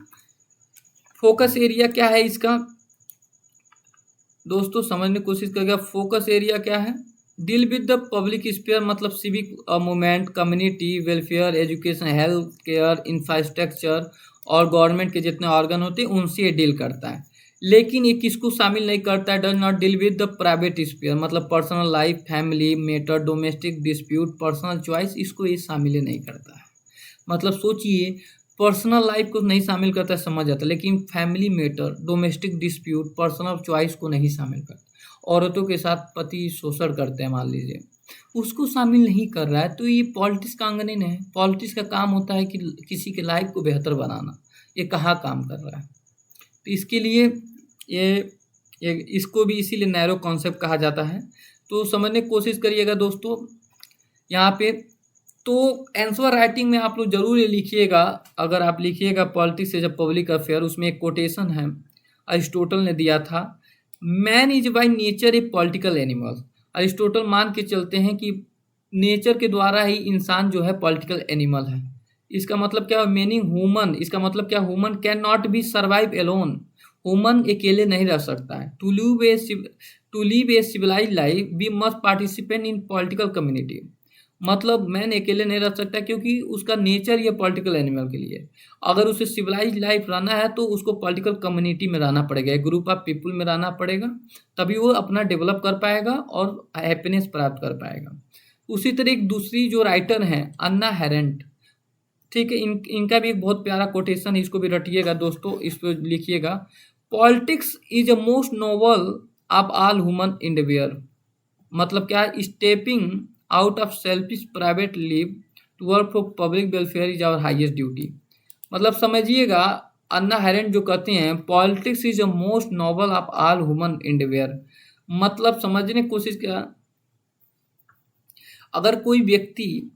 फोकस एरिया क्या है इसका, दोस्तों समझने की कोशिश करिएगा। फोकस एरिया क्या है? Deal with the public sphere, मतलब civic movement, community welfare, education, health care, infrastructure और गवर्नमेंट के जितने ऑर्गन होते हैं उनसे ये डील करता है। लेकिन ये किसको शामिल नहीं करता है? Does not deal with the private sphere, मतलब personal life, family matter, domestic dispute, personal choice, इसको ये शामिल नहीं करता है। मतलब सोचिए, पर्सनल लाइफ को नहीं शामिल करता है, समझ आता है, लेकिन family matter, domestic dispute, personal choice को नहीं शामिल करता। औरतों के साथ पति शोषण करते हैं मान लीजिए, उसको शामिल नहीं कर रहा है, तो ये पॉलिटिक्स का अंग नहीं है। पॉलिटिक्स का काम होता है कि किसी के लाइफ को बेहतर बनाना, ये कहाँ काम कर रहा है? तो इसके लिए ये इसको भी इसीलिए नैरो कॉन्सेप्ट कहा जाता है। तो समझने की कोशिश करिएगा दोस्तों यहाँ पे। तो आंसर राइटिंग में आप लोग जरूर ये लिखिएगा, अगर आप लिखिएगा politics as a public affair, उसमें एक कोटेशन है अरिस्टोटल ने दिया था, man is by nature a political animal. Aristotle मान के चलते हैं कि नेचर के द्वारा ही इंसान जो है पॉलिटिकल एनिमल है। इसका मतलब क्या है? मीनिंग ह्यूमन, इसका मतलब क्या? Human can not be survive alone, human अकेले नहीं रह सकता है। To live a civilize life we must participate in political community, मतलब मैन अकेले नहीं रह सकता क्योंकि उसका नेचर ये पॉलिटिकल एनिमल के लिए। अगर उसे सिविलाइज लाइफ रहना है तो उसको पॉलिटिकल कम्युनिटी में रहना पड़ेगा, एक ग्रुप ऑफ पीपल में रहना पड़ेगा, तभी वो अपना डेवलप कर पाएगा और हैप्पीनेस प्राप्त कर पाएगा। उसी तरह एक दूसरी जो राइटर हैं अन्ना हैरेंट, ठीक है, इनका भी एक बहुत प्यारा कोटेशन है, इसको भी रटिएगा दोस्तों, इस पर लिखिएगा, politics is a most noble of all human endeavour, मतलब क्या? Stepping out of selfish private life to work for public welfare is our highest duty. मतलब समझिएगा, अन्ना हैरेंट जो कहते हैं politics is a most noble of all human endeavour, मतलब समझने की कोशिश किया, अगर कोई व्यक्ति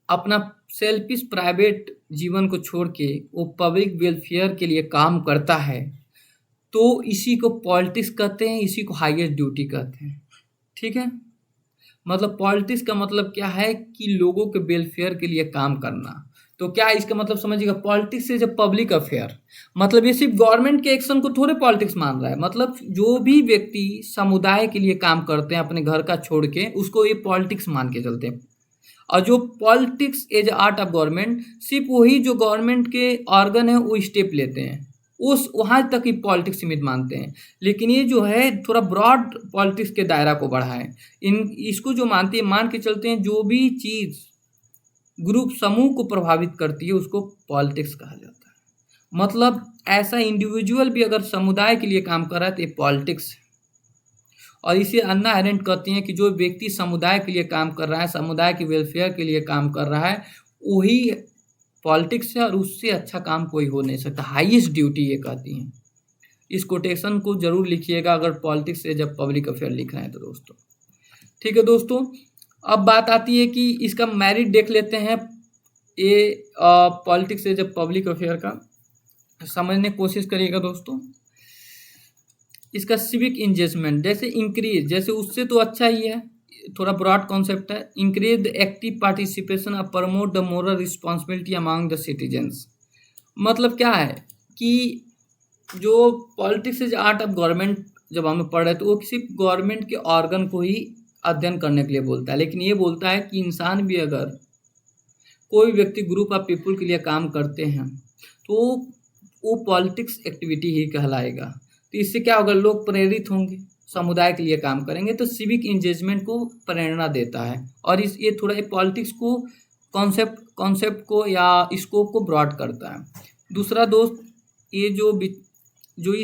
अपना सेल्फिश प्राइवेट जीवन को छोड़ के वो पब्लिक वेलफेयर के लिए काम करता है तो इसी को पॉलिटिक्स कहते हैं, इसी को हाईएस्ट ड्यूटी कहते हैं। ठीक है, मतलब पॉलिटिक्स का मतलब क्या है कि लोगों के वेलफेयर के लिए काम करना। तो क्या इसका मतलब समझिएगा, politics is a public affair, मतलब ये सिर्फ गवर्नमेंट के एक्शन को थोड़े पॉलिटिक्स मान रहा है, मतलब जो भी व्यक्ति समुदाय के लिए काम करते हैं अपने घर का छोड़ के, उसको ये पॉलिटिक्स मान के चलते हैं। और जो politics as art of government, सिर्फ वही जो गवर्नमेंट के ऑर्गन है वो स्टेप लेते हैं, उस वहाँ तक ही पॉलिटिक्स सीमित मानते हैं। लेकिन ये जो है थोड़ा ब्रॉड पॉलिटिक्स के दायरा को बढ़ाएं, इसको जो मानते हैं, मान के चलते हैं जो भी चीज़ ग्रुप समूह को प्रभावित करती है उसको पॉलिटिक्स कहा जाता है। मतलब ऐसा इंडिविजुअल भी अगर समुदाय के लिए काम कर रहा है तो ये पॉलिटिक्स है। और इसे अन्ना एरेंट कहती हैं कि जो व्यक्ति समुदाय के लिए काम कर रहा है, समुदाय के वेलफेयर के लिए काम कर रहा है, वही पॉलिटिक्स है और उससे अच्छा काम कोई हो नहीं सकता। हाईएस्ट ड्यूटी ये कहती हैं। इस कोटेशन को जरूर लिखिएगा अगर पॉलिटिक्स से जब पब्लिक अफेयर लिख रहे हैं तो दोस्तों। ठीक है दोस्तों, अब बात आती है कि इसका मेरिट देख लेते हैं। ये पॉलिटिक्स से जब पब्लिक अफेयर का समझने की कोशिश करिएगा दोस्तों। इसका सिविक इंगेजमेंट जैसे इंक्रीज, जैसे उससे तो अच्छा ही है, थोड़ा ब्रॉड कॉन्सेप्ट है। इंक्रीज द एक्टिव पार्टिसिपेशन और promote the moral responsibility among the citizens. मतलब क्या है कि जो politics is art of government जब हम पढ़ रहे हैं तो वो सिर्फ गवर्नमेंट के ऑर्गन को ही अध्ययन करने के लिए बोलता है, लेकिन ये बोलता है कि इंसान भी अगर कोई व्यक्ति ग्रुप ऑफ पीपल के लिए काम करते हैं तो वो पॉलिटिक्स एक्टिविटी ही कहलाएगा। तो इससे क्या होगा, लोग प्रेरित होंगे, समुदाय के लिए काम करेंगे, तो सिविक इंगेजमेंट को प्रेरणा देता है। और ये थोड़ा पॉलिटिक्स को कॉन्सेप्ट को या स्कोप को ब्रॉड करता है। दूसरा दोस्त, ये जो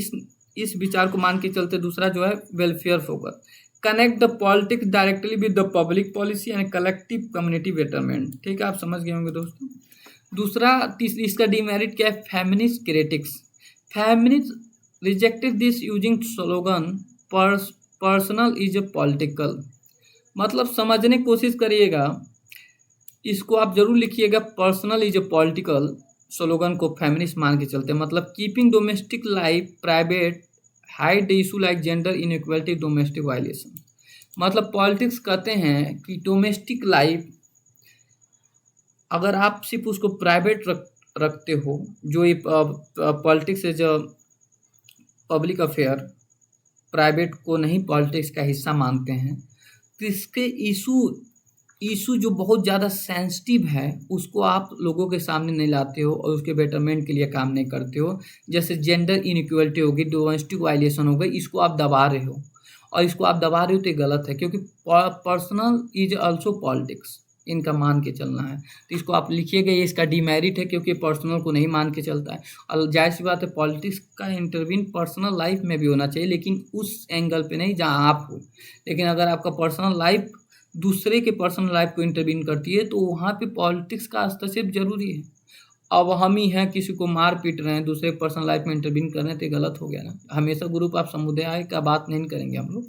इस विचार को मान के चलते, दूसरा जो है welfare focus, connect the politics directly with the public policy and collective community betterment. ठीक है, आप समझ गए होंगे दोस्तों। दूसरा इसका डीमेरिट क्या है, feminist critics. Feminist rejected this using slogan personal is a political. मतलब समझने की कोशिश करिएगा, इसको आप जरूर लिखिएगा, personal is a political slogan को फेमिनिस्ट मान के चलते हैं। मतलब keeping domestic life private, hide the issue like gender inequality, domestic violation. मतलब पॉलिटिक्स कहते हैं कि डोमेस्टिक लाइफ अगर आप सिर्फ उसको प्राइवेट रखते हो, जो ये पॉलिटिक्स है, जो पब्लिक अफेयर प्राइवेट को नहीं पॉलिटिक्स का हिस्सा मानते हैं, तो इसके इशू जो बहुत ज़्यादा सेंसिटिव है उसको आप लोगों के सामने नहीं लाते हो और उसके बेटरमेंट के लिए काम नहीं करते हो। जैसे जेंडर इनइक्वालिटी होगी, डोमेस्टिक वायलेशन हो गई, इसको आप दबा रहे हो, और इसको आप दबा रहे हो तो ये गलत है, क्योंकि पर्सनल इज आल्सो पॉलिटिक्स, इनका मान के चलना है। तो इसको आप लिखिएगा, ये इसका डीमेरिट है क्योंकि पर्सनल को नहीं मान के चलता है। और जाहिर सी बात है, पॉलिटिक्स का इंटरवीन पर्सनल लाइफ में भी होना चाहिए, लेकिन उस एंगल पे नहीं जहाँ आप हो। लेकिन अगर आपका पर्सनल लाइफ दूसरे के पर्सनल लाइफ को इंटरवीन करती है तो वहाँ पे पॉलिटिक्स का हस्तक्षेप जरूरी है। अब हम ही हैं, किसी को मार पीट रहे हैं, दूसरे पर्सनल लाइफ में इंटरवीन कर रहे हैं, तो गलत हो गया ना। हमेशा ग्रुप आप समुदाय का बात नहीं करेंगे हम लोग।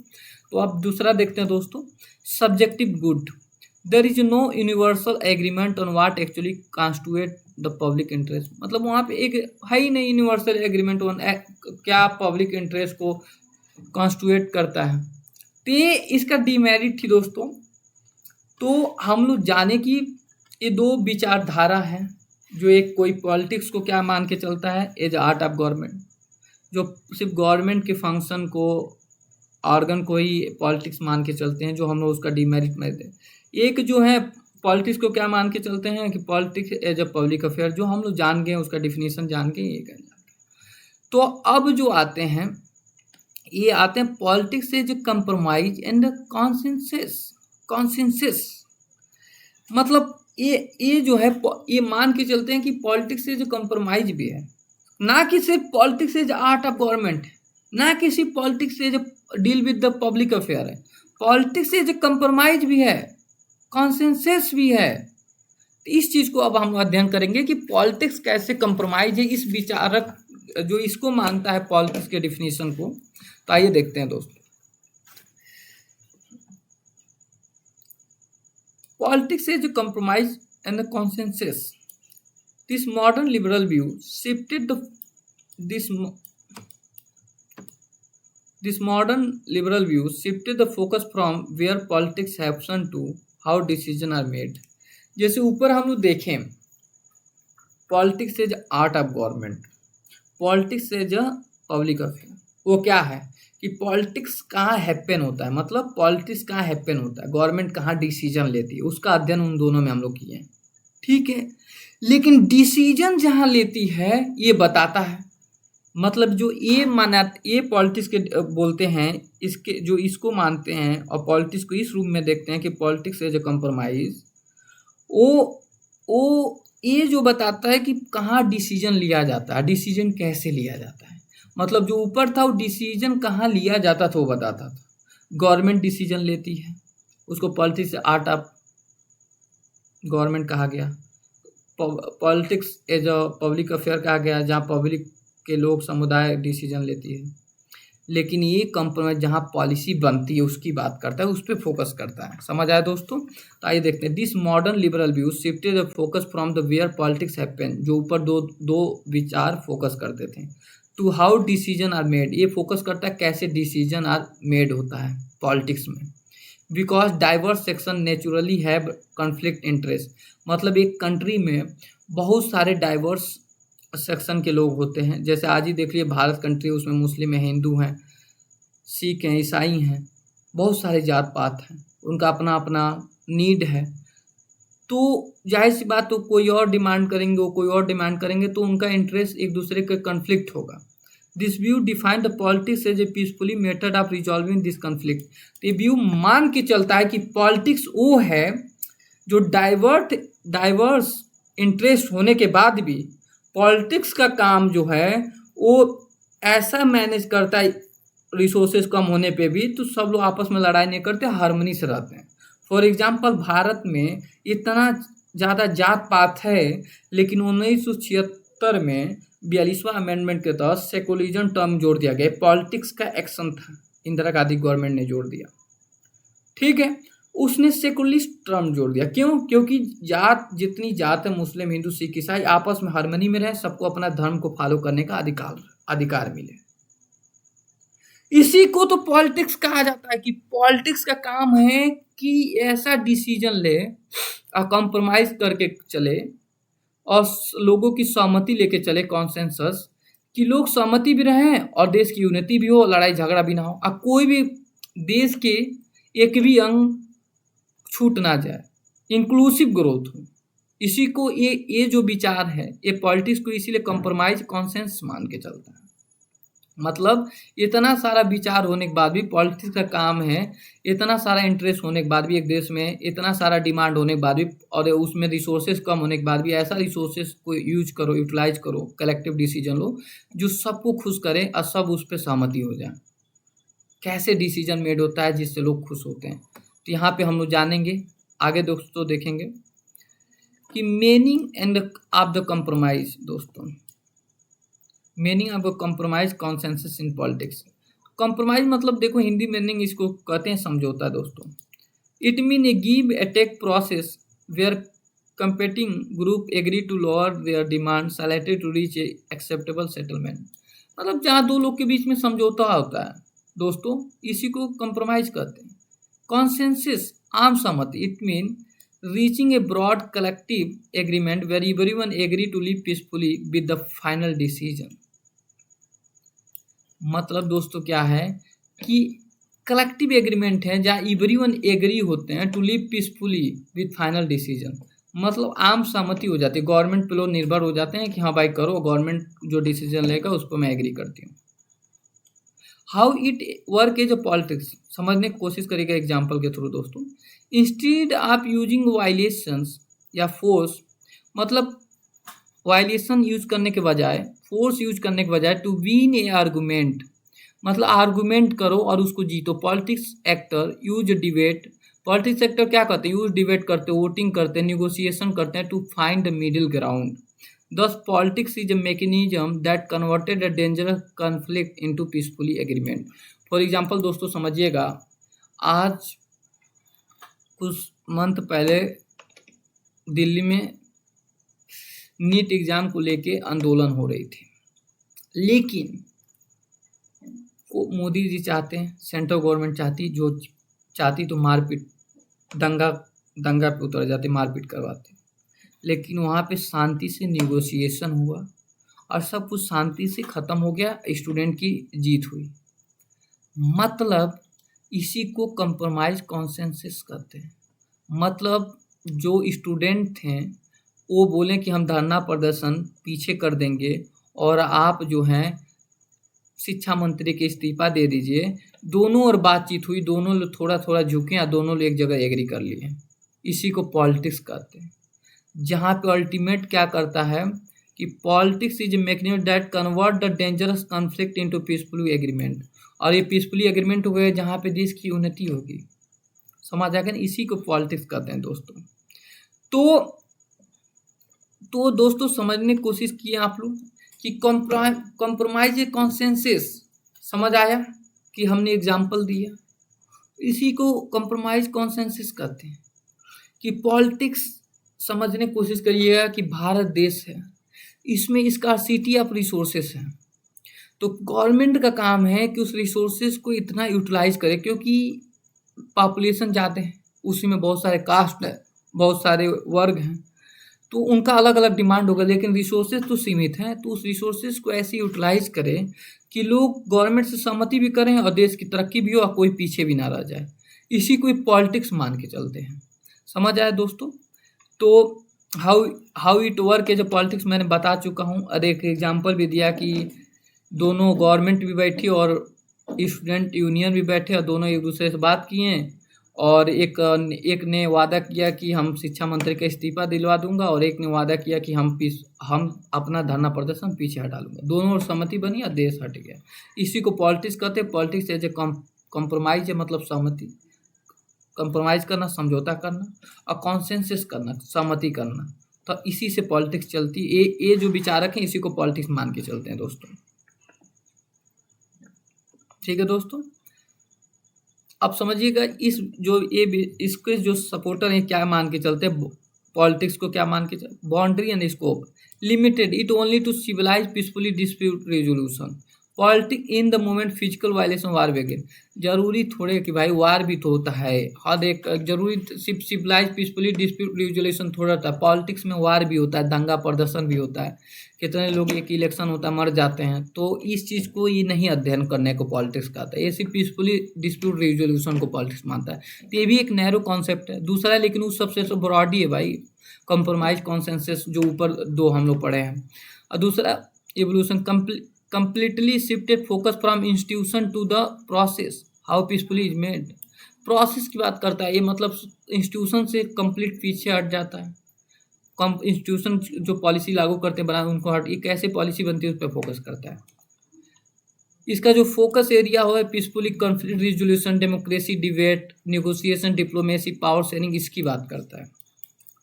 तो अब दूसरा देखते हैं दोस्तों, subjective good. There is no universal agreement on what actually constitute the public interest. मतलब वहाँ पे एक है ही नहीं यूनिवर्सल एग्रीमेंट ऑन क्या पब्लिक इंटरेस्ट को कॉन्स्टिट्यूट करता है। तो ये इसका डीमेरिट थी दोस्तों। तो हम लोग जाने कि ये दो विचारधारा हैं, जो एक कोई पॉलिटिक्स को क्या मान के चलता है, एज आर्ट ऑफ गवर्नमेंट, जो सिर्फ गवर्नमेंट के फंक्शन को, ऑर्गन को ही पॉलिटिक्स मान के चलते हैं, जो हम लोग उसका डीमेरिट में दें। एक जो है पॉलिटिक्स को क्या मान के चलते हैं कि politics as a public affair, जो हम लोग जान गए, उसका डिफिनीशन जान के ये कर जाते हैं। तो अब जो आते हैं, ये आते हैं politics as a compromise and consensus. मतलब ये जो है, ये मान के चलते हैं कि पॉलिटिक्स से जो कंप्रोमाइज भी है, ना कि सिर्फ politics is art of government है, ना कि सिर्फ पॉलिटिक्स से जो deal with the public affair है, पॉलिटिक्स से जो कंप्रोमाइज भी है, कॉन्सेंसस भी है। तो इस चीज़ को अब हम अध्ययन करेंगे कि पॉलिटिक्स कैसे कंप्रोमाइज है, इस विचारक जो इसको मानता है पॉलिटिक्स के डिफिनीशन को। तो आइए देखते हैं दोस्तों, politics is a compromise and a consensus. This modern liberal view shifted this modern liberal view shifted the focus from where politics happen to how decisions are made. जैसे ऊपर हम लोग देखें, politics is art of government, politics is a public affair. वो क्या है कि पॉलिटिक्स कहाँ हैपन होता है, मतलब पॉलिटिक्स कहाँ हैपन होता है, गवर्नमेंट कहाँ डिसीजन लेती है, उसका अध्ययन उन दोनों में हम लोग किए हैं। ठीक है, लेकिन डिसीजन जहाँ लेती है ये बताता है। मतलब जो ये पॉलिटिक्स के बोलते हैं, इसके जो इसको मानते हैं और पॉलिटिक्स को इस रूप में देखते हैं कि पॉलिटिक्स एज ए कंप्रोमाइज, वो वो ये जो बताता है कि कहाँ डिसीजन लिया जाता है, डिसीजन कैसे लिया जाता है। मतलब जो ऊपर था वो डिसीजन कहाँ लिया जाता था वो बताता था। गवर्नमेंट डिसीजन लेती है, उसको पॉलिटिक्स आर्ट ऑफ गवर्नमेंट कहा गया। Politics as a public affair कहा गया, जहाँ पब्लिक के लोग समुदाय डिसीजन लेती है। लेकिन ये कंप्रोमाइज जहाँ पॉलिसी बनती है उसकी बात करता है, उस पर फोकस करता है। समझ आया दोस्तों? तो आइए देखते हैं। This modern liberal view shifted the focus from the where politics happen, जो ऊपर दो दो विचार फोकस करते थे, to how decision are made. ये फोकस करता है कैसे डिसीजन आर मेड होता है पॉलिटिक्स में। Because diverse section naturally have conflict interest. मतलब एक कंट्री में बहुत सारे डाइवर्स सेक्शन के लोग होते हैं। जैसे आज ही देख लिए भारत कंट्री, उसमें मुस्लिम हैं, हिंदू हैं, सिख हैं, ईसाई हैं, बहुत सारे जात पात हैं, उनका अपना अपना नीड है। तो जाहिर सी बात, तो कोई और डिमांड करेंगे, वो कोई और डिमांड करेंगे, तो उनका इंटरेस्ट एक दूसरे के कन्फ्लिक्ट होगा। This view define the politics as a peacefully method of resolving this conflict. ये व्यू मान के चलता है कि पॉलिटिक्स वो है जो डाइवर्स इंटरेस्ट होने के बाद भी पॉलिटिक्स का काम जो है वो ऐसा मैनेज करता है, रिसोर्सेज कम होने पे भी, तो सब लोग आपस में लड़ाई नहीं करते, हार्मनी से रहते हैं। फॉर एग्जांपल भारत में इतना ज़्यादा जात पात है, लेकिन 1976 में 42वां अमेंडमेंट के तहत सेकुलरिज्म टर्म जोड़ दिया गया। पॉलिटिक्स का एक्शन था, इंदिरा गांधी गवर्नमेंट ने जोड़ दिया, ठीक है। उसने सेकुलरिस्ट टर्म जोड़ दिया। क्यों? क्योंकि जात, जितनी जात है, मुस्लिम, हिंदू, सिख, ईसाई, आपस में हार्मनी में रहे, सबको अपना धर्म को फॉलो करने का अधिकार मिले। इसी को तो पॉलिटिक्स कहा जाता है कि पॉलिटिक्स का काम है कि ऐसा डिसीजन ले, कॉम्प्रोमाइज करके चले और लोगों की सहमति लेके चले, कॉन्सेंसस, कि लोग सहमति भी रहें और देश की यूनिटी भी हो, लड़ाई झगड़ा भी ना हो, और कोई भी देश के एक भी अंग छूट ना जाए, इंक्लूसिव ग्रोथ हो। इसी को ये जो विचार है, ये पॉलिटिक्स को इसीलिए कॉम्प्रोमाइज कॉन्सेंस मान के चलता है। मतलब इतना सारा विचार होने के बाद भी, पॉलिटिक्स का काम है, इतना सारा इंटरेस्ट होने के बाद भी, एक देश में इतना सारा डिमांड होने के बाद भी, और उसमें रिसोर्सेज कम होने के बाद भी, ऐसा रिसोर्सेज को यूज करो, यूटिलाइज करो, कलेक्टिव डिसीजन लो जो सबको खुश करे और सब उस पर सहमति हो जाए। कैसे डिसीजन मेड होता है जिससे लोग खुश होते हैं, तो यहाँ पे हम लोग जानेंगे। आगे दोस्तों देखेंगे कि meaning and of the compromise. दोस्तों, meaning of compromise consensus in politics. Compromise मतलब देखो, हिंदी मीनिंग इसको कहते हैं समझौता दोस्तों। It mean a give a take process where competing group agree to lower their demand salutary to reach a acceptable settlement. मतलब जहाँ दो लोग के बीच में समझौता होता है दोस्तों, इसी को कंप्रोमाइज कहते हैं। कॉन्सेंसस, आम सहमति, it mean reaching a broad collective agreement where everyone agree to live peacefully with the final decision। मतलब दोस्तों क्या है कि कलेक्टिव एग्रीमेंट है जहाँ एवरीवन एग्री होते हैं to live peacefully with final decision. मतलब आम सहमति हो जाती है, गवर्नमेंट पे लोग निर्भर हो जाते हैं कि हाँ भाई करो, गवर्नमेंट जो डिसीजन लेगा उस पर मैं एग्री करती हूँ। How it work as a politics, समझने की कोशिश करेगा एग्जाम्पल के थ्रू दोस्तों। इंस्टीड ऑफ यूजिंग वायलेशंस या फोर्स, मतलब वायलेशन यूज करने के बजाय, फोर्स यूज करने के बजाय, टू विन ए आर्गूमेंट, मतलब आर्गूमेंट करो और उसको जीतो। Politics actor use debate, politics actor क्या करते हैं? यूज डिबेट करते हैं, वोटिंग करते हैं, निगोशिएशन करते हैं, to find the middle ground. Thus, politics is a mechanism that converted a dangerous conflict into peacefully agreement. For example, दोस्तों समझिएगा, आज कुछ मंथ पहले दिल्ली में नीट एग्जाम को लेके आंदोलन हो रही थी, लेकिन मोदी जी चाहते हैं, सेंट्रल गवर्नमेंट चाहती तो मारपीट, दंगा पे उतर जाते, मारपीट करवाते। लेकिन वहाँ पे शांति से निगोशिएशन हुआ और सब कुछ शांति से ख़त्म हो गया, स्टूडेंट की जीत हुई। मतलब इसी को कंप्रोमाइज कॉन्सेंसस कहते हैं। मतलब जो स्टूडेंट थे वो बोलें कि हम धरना प्रदर्शन पीछे कर देंगे और आप जो हैं शिक्षा मंत्री के इस्तीफा दे दीजिए। दोनों और बातचीत हुई, दोनों लोग थोड़ा थोड़ा झुके और दोनों लोग एक जगह एग्री कर लिए। इसी को पॉलिटिक्स कहते हैं। जहाँ पे अल्टीमेट क्या करता है कि politics is a mechanism that convert the dangerous conflict into peaceful agreement, और ये पीसफुली एग्रीमेंट हुए जहाँ पे देश की उन्नति होगी। समझ आ गया ना, इसी को पॉलिटिक्स कहते हैं दोस्तों। तो दोस्तों समझने की कोशिश किए आप लोग कि कॉम्प्रोमाइज ए कॉन्सेंसस, समझ आया कि हमने एग्जाम्पल दिया, इसी को कॉम्प्रोमाइज कॉन्सेंसस कहते हैं। कि पॉलिटिक्स समझने की कोशिश करिएगा कि भारत देश है, इसमें स्कार्सिटी ऑफ रिसोर्सेस है, तो गवर्नमेंट का काम है कि उस रिसोर्सेज को इतना यूटिलाइज करे, क्योंकि पॉपुलेशन ज़्यादा है, उसी में बहुत सारे कास्ट है, बहुत सारे वर्ग हैं, तो उनका अलग अलग डिमांड होगा, लेकिन रिसोर्सेज तो सीमित हैं, तो उस रिसोर्सेज को ऐसे यूटिलाइज करें कि लोग गवर्नमेंट से सहमति भी करें और देश की तरक्की भी हो और कोई पीछे भी ना रह जाए। इसी को पॉलिटिक्स मान के चलते हैं। समझ आया दोस्तों? तो how it work as a politics मैंने बता चुका हूँ, और एक एग्जाम्पल भी दिया कि दोनों गवर्नमेंट भी बैठी और स्टूडेंट यूनियन भी बैठे और दोनों एक दूसरे से बात किए, और एक ने वादा किया कि हम शिक्षा मंत्री का इस्तीफा दिलवा दूंगा, और एक ने वादा किया कि हम अपना धरना प्रदर्शन पीछे हटा लूँगा। दोनों और सहमति बनी और देश हट गया। इसी को पॉलिटिक्स कहते हैं। पॉलिटिक्स एज ए कॉम्प्रोमाइज है, मतलब सहमति, कंप्रोमाइज़ करना, समझौता करना, और कॉन्सेंसस करना, सहमति करना। तो इसी से पॉलिटिक्स चलती है। ये जो विचारक हैं इसी को पॉलिटिक्स मान के चलते हैं दोस्तों। ठीक है दोस्तों, अब समझिएगा इसके जो सपोर्टर हैं क्या मान के चलते हैं, पॉलिटिक्स को क्या मान के चलते। Boundary and scope limited it only to civilize peacefully dispute resolution. Politics in the moment physical violation war begin. जरूरी थोड़े कि भाई वार भी तो होता है, हर एक जरूरी सिर्फ सिविलाइज पीसफुली डिस्प्यूट रेजोल्यूशन थोड़ा होता है। पॉलिटिक्स में वार भी होता है, दंगा प्रदर्शन भी होता है, कितने लोग एक इलेक्शन होता है मर जाते हैं। तो इस चीज़ को ये नहीं अध्ययन करने को पॉलिटिक्स कहता है, ये सिर्फ पीसफुली डिस्प्यूट रेजोल्यूशन को पॉलिटिक्स मानता है। तो ये भी एक नैरो कॉन्सेप्ट है। दूसरा लेकिन उस सबसे तो ब्रॉड ही है भाई, कंप्रोमाइज कॉन्सेंसस जो ऊपर दो हम लोग पढ़े हैं। और दूसरा evolution completely shifted focus from institution to the process how peacefully is made। Process की बात करता है ये, मतलब इंस्टीट्यूशन से कंप्लीट पीछे हट जाता है। कम इंस्टीट्यूशन जो पॉलिसी लागू करते हैं बना उनको हट, ये कैसे पॉलिसी बनती है उस पर फोकस करता है। इसका जो फोकस एरिया हो है peacefully conflict resolution, democracy, debate, negotiation, diplomacy, power sharing, इसकी बात करता है।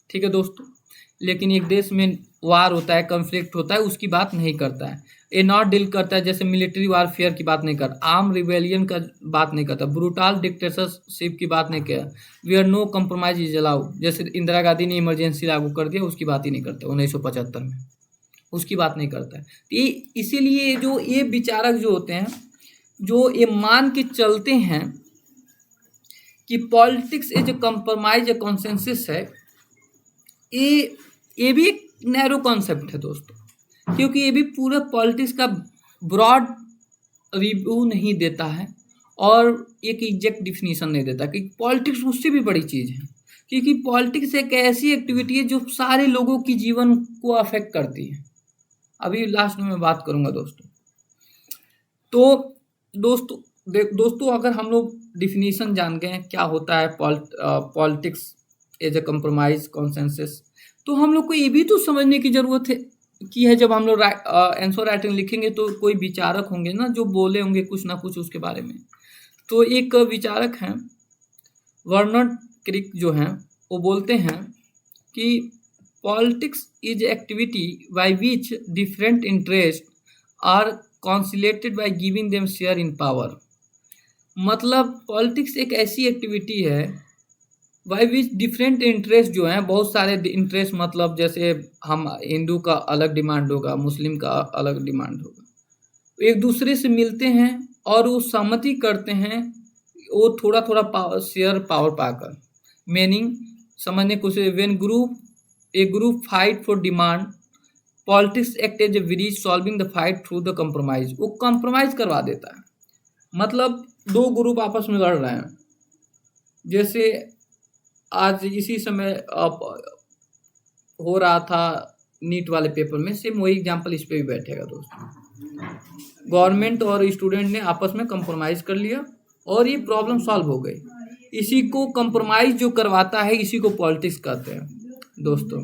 ठीक है दोस्तों, लेकिन एक देश में वार होता है, कॉन्फ्लिक्ट होता है, उसकी बात नहीं करता है। ये नॉट डील करता है, जैसे मिलिट्री वारफेयर की बात नहीं करता, आर्म रिवेलियन का बात नहीं करता, ब्रूटल डिक्टेटरशिप की बात नहीं किया, where no compromise is allowed. जैसे इंदिरा गांधी ने इमरजेंसी लागू कर दिया, उसकी बात ही नहीं करता 1975 में, उसकी बात नहीं करता है। तो इसीलिए जो ये विचारक जो होते हैं, जो ये मान के चलते हैं कि पॉलिटिक्स ए जो कंप्रोमाइज या कॉन्सेंसस है, ये भी एक नैरो कॉन्सेप्ट है दोस्तों, क्योंकि ये भी पूरा पॉलिटिक्स का ब्रॉड रिव्यू नहीं देता है और एक एग्जैक्ट डिफिनीशन नहीं देता कि पॉलिटिक्स उससे भी बड़ी चीज़ है। क्योंकि पॉलिटिक्स एक ऐसी एक्टिविटी है जो सारे लोगों की जीवन को अफेक्ट करती है। अभी लास्ट में मैं बात करूंगा दोस्तों। तो दोस्तों अगर हम लोग डिफिनीशन जान गए हैं क्या होता है politics as a compromise consensus, तो हम लोग को ये भी तो समझने की ज़रूरत है कि जब हम लोग आंसर राइटिंग लिखेंगे तो कोई विचारक होंगे ना जो बोले होंगे कुछ ना कुछ उसके बारे में। तो एक विचारक हैं वर्नर्ड क्रिक जो हैं, वो बोलते हैं कि politics is activity by which different interest are conciliated by giving them share in power. मतलब पॉलिटिक्स एक ऐसी एक्टिविटी है बाय विच डिफरेंट इंटरेस्ट जो हैं, बहुत सारे इंटरेस्ट, मतलब जैसे हम हिंदू का अलग डिमांड होगा, मुस्लिम का अलग डिमांड होगा, एक दूसरे से मिलते हैं और वो सहमति करते हैं, वो थोड़ा थोड़ा पावर पाकर। मीनिंग समझने को से when a group fight for demand, politics act as a bridge solving the fight through the compromise. वो कंप्रोमाइज करवा देता है, मतलब दो ग्रुप आपस में लड़ रहे हैं। जैसे आज इसी समय हो रहा था नीट वाले पेपर में, सेम वही एग्जाम्पल इस पे भी बैठेगा दोस्तों। गवर्नमेंट और स्टूडेंट ने आपस में कंप्रोमाइज़ कर लिया और ये प्रॉब्लम सॉल्व हो गई। इसी को कंप्रोमाइज़ जो करवाता है इसी को पॉलिटिक्स कहते हैं दोस्तों।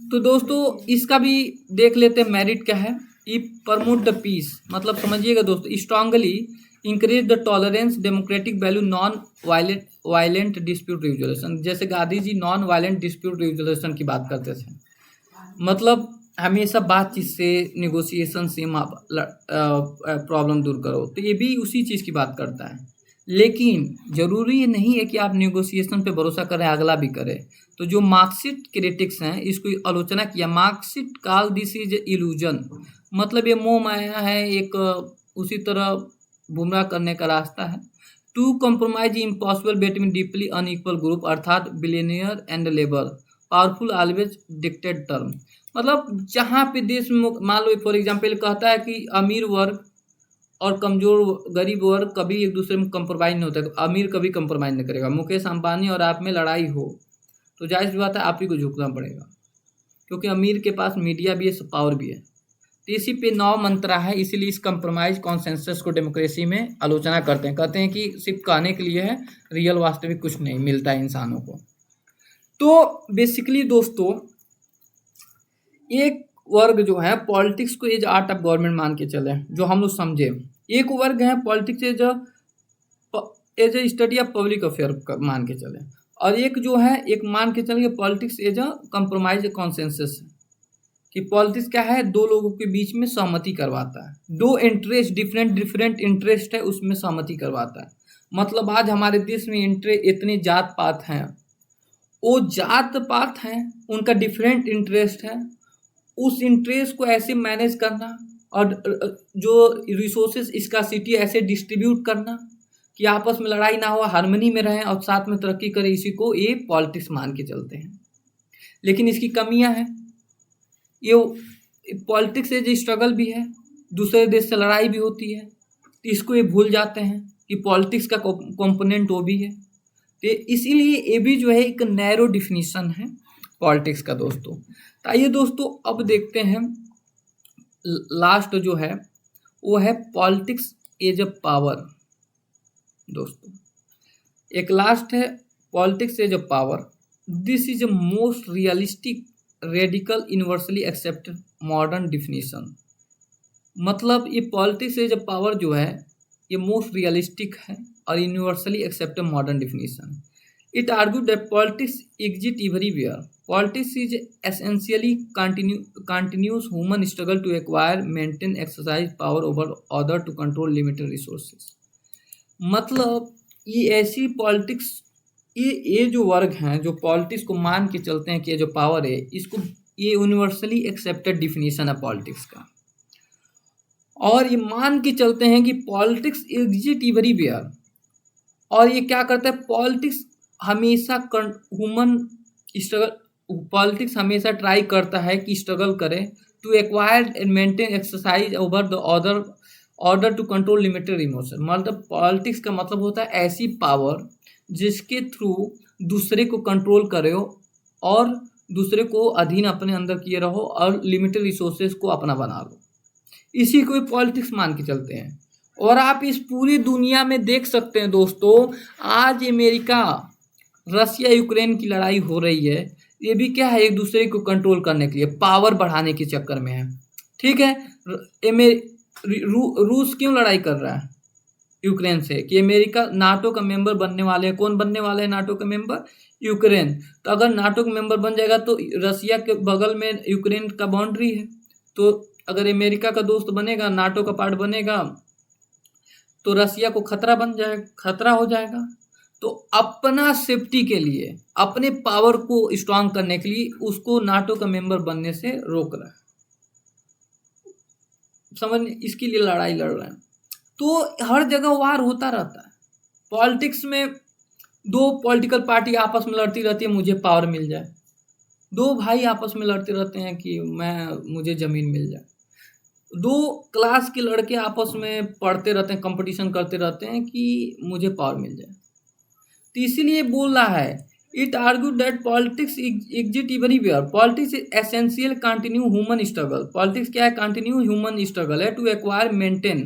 तो दोस्तों इसका भी देख लेते हैं मेरिट क्या है। ई प्रमोट द पीस, मतलब समझिएगा दोस्तों, strongly encourage the tolerance democratic value non violent violent dispute resolution. जैसे Gandhi ji non violent dispute resolution की बात करते थे, मतलब हमेशा बातचीत से, नेगोशिएशन से प्रॉब्लम दूर करो, तो ये भी उसी चीज़ की बात करता है। लेकिन ज़रूरी ये नहीं है कि आप नेगोशिएशन पे भरोसा करें, अगला भी करे। तो जो मार्क्सिस्ट क्रिटिक्स हैं इसको आलोचना किया, Marxist call this is illusion, मतलब ये मोह माया है, एक उसी तरह गुमराह करने का रास्ता है। To compromise impossible between deeply unequal group, अर्थात billionaire and labour powerful always dictated term. मतलब जहाँ पे देश में मान लो फॉर एग्जाम्पल कहता है कि अमीर वर्ग और कमजोर गरीब वर्ग कभी एक दूसरे में कंप्रोमाइज नहीं होता है, तो अमीर कभी कंप्रोमाइज नहीं करेगा। मुकेश अंबानी और आप में लड़ाई हो तो जाहिर सी बात है आप ही को झुकना पड़ेगा, क्योंकि अमीर के पास मीडिया भी है, पावर भी है। तो इसी पे 9 मंत्रा है, इसीलिए इस कंप्रोमाइज कॉन्सेंसस को डेमोक्रेसी में आलोचना करते हैं। कहते हैं कि सिर्फ कहने के लिए है, रियल वास्तविक कुछ नहीं मिलता है इंसानों को। तो बेसिकली दोस्तों एक वर्ग जो है पॉलिटिक्स को एज आर्ट ऑफ गवर्नमेंट मान के चले, जो हम लोग समझे। एक वर्ग है politics as a study of public affair मान के चले, और एक जो है एक मान के चले politics as a compromise consensus, कि पॉलिटिक्स क्या है, दो लोगों के बीच में सहमति करवाता है, दो इंटरेस्ट डिफरेंट इंटरेस्ट है उसमें सहमति करवाता है। मतलब आज हमारे देश में इतने जात पात हैं, वो जात पात हैं, उनका डिफरेंट इंटरेस्ट है, उस इंटरेस्ट को ऐसे मैनेज करना और जो रिसोर्सेज इसका सिटी ऐसे डिस्ट्रीब्यूट करना कि आपस में लड़ाई ना हो, हार्मनी में रहें और साथ में तरक्की करें, इसी को ये पॉलिटिक्स मान के चलते हैं। लेकिन इसकी कमियां हैं, ये पॉलिटिक्स से जो स्ट्रगल भी है, दूसरे देश से लड़ाई भी होती है, तो इसको ये भूल जाते हैं कि पॉलिटिक्स का कंपोनेंट वो भी है। तो इसीलिए ये भी जो है एक नैरो डिफिनीशन है पॉलिटिक्स का दोस्तों। तो आइए दोस्तों अब देखते हैं लास्ट जो है वो है पॉलिटिक्स एज अ पावर। दोस्तों एक लास्ट है politics as a power. This is a most realistic radical universally accepted modern definition. मतलब ये पॉलिटिक्स एज अ पावर जो है ये मोस्ट रियलिस्टिक है और universally accepted modern definition. It argue that politics exist everywhere. Politics is essentially continuous human struggle to acquire, maintain, exercise power over other to control limited resources। मतलब ये ऐसी पॉलिटिक्स, ये जो वर्ग हैं जो पॉलिटिक्स को मान के चलते हैं कि ये जो पावर है, इसको ये यूनिवर्सली एक्सेप्टेड डिफिनीशन है पॉलिटिक्स का, और ये मान के चलते हैं कि पॉलिटिक्स एग्जिस्ट एवरीवेयर। और ये क्या करता है, पॉलिटिक्स हमेशा ह्यूमन स्ट्रगल, पॉलिटिक्स हमेशा ट्राई करता है कि स्ट्रगल करे to acquire and maintain exercise over the order to control limited emotion. मतलब पॉलिटिक्स का मतलब होता है ऐसी पावर जिसके थ्रू दूसरे को कंट्रोल करे और दूसरे को अधीन अपने अंदर किए रहो और लिमिटेड रिसोर्सेज को अपना बना लो, इसी को पॉलिटिक्स मान के चलते हैं। और आप इस पूरी दुनिया में देख सकते हैं दोस्तों, आज अमेरिका रसिया यूक्रेन की लड़ाई हो रही है, ये भी क्या है, एक दूसरे को कंट्रोल करने के लिए, पावर बढ़ाने के चक्कर में है। ठीक है, रूस क्यों लड़ाई कर रहा है यूक्रेन से, कि अमेरिका नाटो का मेंबर बनने वाले हैं। कौन बनने वाले हैं नाटो का मेंबर? यूक्रेन। तो अगर नाटो का मेंबर बन जाएगा तो रसिया के बगल में यूक्रेन का बाउंड्री है, तो अगर अमेरिका का दोस्त बनेगा, नाटो का पार्ट बनेगा, तो रसिया को खतरा हो जाएगा। तो अपना सेफ्टी के लिए, अपने पावर को स्ट्रांग करने के लिए उसको नाटो का मेंबर बनने से रोक रहा है। समझ, इसके लिए लड़ाई लड़ रहे हैं। तो हर जगह वार होता रहता है। पॉलिटिक्स में दो पॉलिटिकल पार्टी आपस में लड़ती रहती है, मुझे पावर मिल जाए। दो भाई आपस में लड़ते रहते हैं कि मुझे जमीन मिल जाए। दो क्लास के लड़के आपस में पढ़ते रहते हैं, कंपटीशन करते रहते हैं कि मुझे पावर मिल जाए। तो इसीलिए बोल रहा है, it argue that politics exist everywhere. Politics essential continue human struggle. Politics क्या है? कंटिन्यू ह्यूमन स्ट्रगल है to acquire, maintain,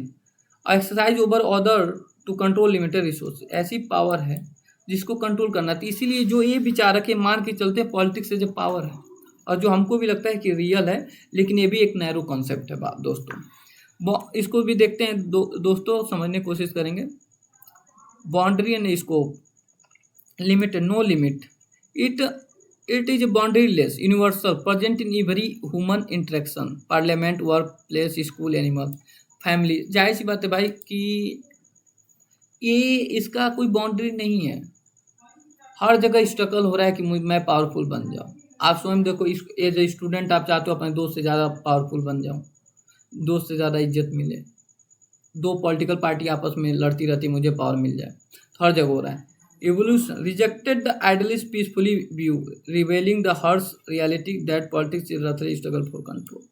exercise over other to control limited resource. ऐसी पावर है जिसको कंट्रोल करना। तो इसीलिए जो ये विचारक है मान के चलते हैं पॉलिटिक्स से जो पावर है, और जो हमको भी लगता है कि रियल है, लेकिन ये भी एक नैरो कॉन्सेप्ट है दोस्तों। इसको भी देखते हैं दोस्तों, समझने की कोशिश करेंगे। Boundary and scope, limit, no limit, it is boundaryless, universal, present in every human interaction, parliament, work place, school, animal, family. जाहिर सी बात है भाई कि ये इसका कोई बाउंड्री नहीं है। हर जगह स्ट्रगल हो रहा है कि मैं पावरफुल बन जाऊँ। आप स्वयं देखो, एज ए स्टूडेंट आप चाहते हो अपने दोस्त से ज़्यादा पावरफुल बन जाऊँ, दोस्त से ज़्यादा इज्जत मिले, दो पॉलिटिकल पार्टी आपस में लड़ती रहती, मुझे पावर मिल जाए। तो हर जगह हो रहा है। Evolution rejected the idealist peacefully view, revealing the harsh reality that politics is ruthless struggle for control.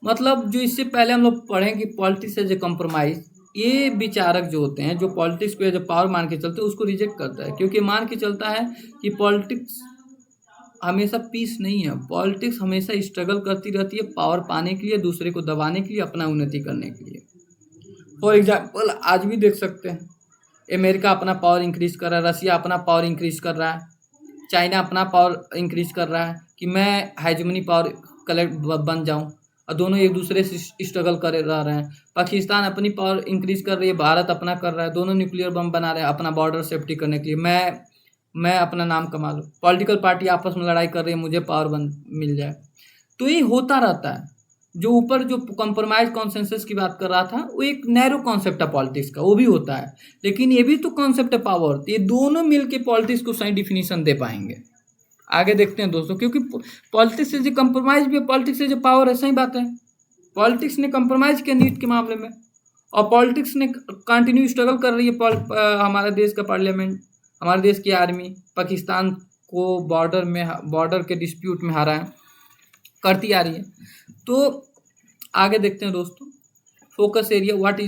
मतलब जो इससे पहले हम लोग पढ़ें कि पॉलिटिक्स एज ए कम्प्रोमाइज, ये विचारक जो होते हैं, जो पॉलिटिक्स को एज ए पावर मान के चलते हैं, उसको रिजेक्ट करता है, क्योंकि मान के चलता है कि पॉलिटिक्स हमेशा पीस नहीं है। पॉलिटिक्स हमेशा स्ट्रगल करती रहती है पावर पाने के लिए, दूसरे को दबाने के लिए, अपना उन्नति करने के लिए। फॉर एग्जाम्पल आज भी देख सकते हैं, अमेरिका अपना पावर इंक्रीज कर रहा है, रसिया अपना पावर इंक्रीज कर रहा है, चाइना अपना पावर इंक्रीज कर रहा है कि मैं हेजेमनी पावर कलेक्ट बन जाऊं, और दोनों एक दूसरे से स्ट्रगल कर रहे हैं। पाकिस्तान अपनी पावर इंक्रीज कर रही है, भारत अपना कर रहा है, दोनों न्यूक्लियर बम बना रहे हैं अपना बॉर्डर सेफ्टी करने के लिए। मैं अपना नाम कमा लूँ, पॉलिटिकल पार्टी आपस में लड़ाई कर रही है, मुझे पावर मिल जाए। तो ये होता रहता है। जो ऊपर जो कंप्रोमाइज कॉन्सेंसस की बात कर रहा था, वो एक नैरो कॉन्सेप्ट है पॉलिटिक्स का, वो भी होता है, लेकिन ये भी तो कॉन्सेप्ट है पावर। तो ये दोनों मिलके पॉलिटिक्स को सही डिफिनीशन दे पाएंगे। आगे देखते हैं दोस्तों, क्योंकि पॉलिटिक्स से जो कंप्रोमाइज भी है, पॉलिटिक्स से जो पावर है, सही बात है। पॉलिटिक्स ने कंप्रोमाइज किया नीट के मामले में, और पॉलिटिक्स ने कंटिन्यू स्ट्रगल कर रही है। हमारे देश का पार्लियामेंट, हमारे देश की आर्मी पाकिस्तान को बॉर्डर के डिस्प्यूट में हारा है, करती आ रही है। तो आगे देखते हैं दोस्तों, focus area, what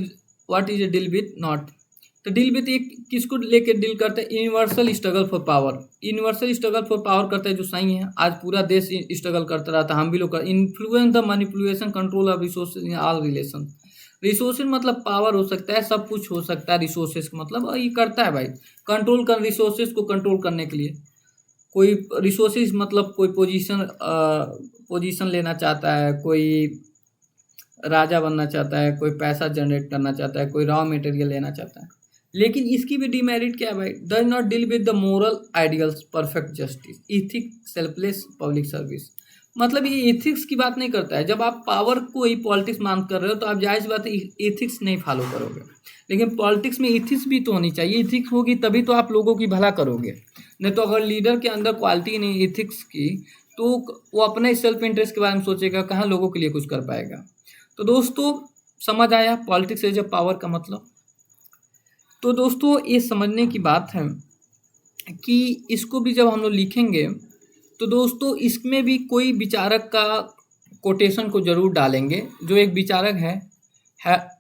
is A deal with not. तो डील विथ ये किसको लेके डील करते हैं? Universal struggle for power. Universal struggle for power करते हैं, जो सही है। आज पूरा देश स्ट्रगल करता रहता है, हम भी लोग कर। Influence the manipulation control of resources in all relation. Resources मतलब पावर हो सकता है, सब कुछ हो सकता है। रिसोर्सेज का मतलब ये करता है भाई, कंट्रोल कर, रिसोर्सेज को कंट्रोल करने के लिए। कोई रिसोर्सेज मतलब कोई पोजीशन लेना चाहता है, कोई राजा बनना चाहता है, कोई पैसा जनरेट करना चाहता है, कोई रॉ मटेरियल लेना चाहता है। लेकिन इसकी भी डिमेरिट क्या है भाई? Does not deal with the moral ideals, perfect justice, ethic, selfless public service. मतलब ये एथिक्स की बात नहीं करता है। जब आप पावर को ही पॉलिटिक्स मान कर रहे हो, तो आप जाहिर सी बात है एथिक्स नहीं फॉलो करोगे। लेकिन पॉलिटिक्स में एथिक्स भी तो होनी चाहिए। एथिक्स होगी तभी तो आप लोगों की भला करोगे। नहीं तो अगर लीडर के अंदर क्वालिटी नहीं एथिक्स की, तो वो अपने सेल्फ इंटरेस्ट के बारे में सोचेगा, कहाँ लोगों के लिए कुछ कर पाएगा। तो दोस्तों समझ आया पॉलिटिक्स एज ए पावर का मतलब। तो दोस्तों ये समझने की बात है कि इसको भी जब हम लोग लिखेंगे, तो दोस्तों इसमें भी कोई विचारक का कोटेशन को जरूर डालेंगे। जो एक विचारक है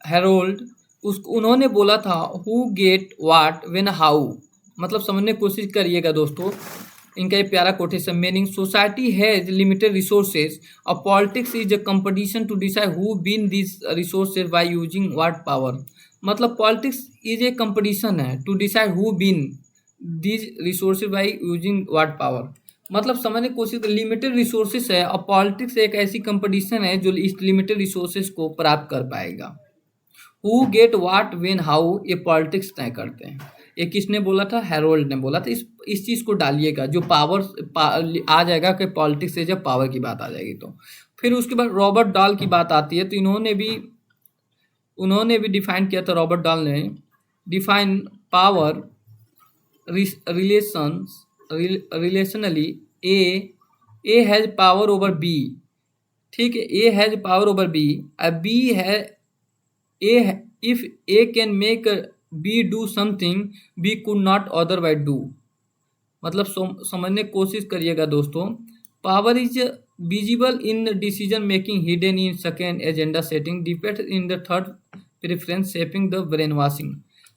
हेरोल्ड, उन्होंने बोला था who get what when how. मतलब समझने की कोशिश करिएगा दोस्तों, इनका ये प्यारा कोटेशन। Meaning, society has limited resources और politics is a competition to decide who win this resources by using what power. मतलब पॉलिटिक्स इज ए कंपटीशन है to decide who win this resources by using what power. मतलब समझने की कोशिश, लिमिटेड रिसोर्सेज है और पॉलिटिक्स एक ऐसी कंपटीशन है जो इस लिमिटेड रिसोर्सेज को प्राप्त कर पाएगा। Who get what when how, ये पॉलिटिक्स तय करते हैं। ये किसने बोला था? हेरोल्ड ने बोला था। इस चीज़ को डालिएगा, जो आ जाएगा कि पॉलिटिक्स से जब पावर की बात आ जाएगी तो। फिर उसके बाद रॉबर्ट डॉल की बात आती है, तो उन्होंने भी डिफाइन किया था। रॉबर्ट डॉल ने define power relationally, A has power over B. ठीक है, A has power over B, B है A, if A can make B do something B could not otherwise do. मतलब समझने की कोशिश करिएगा दोस्तों, power is visible in decision making, hidden in second, agenda setting, depend in the third, preference, shaping the brain washing.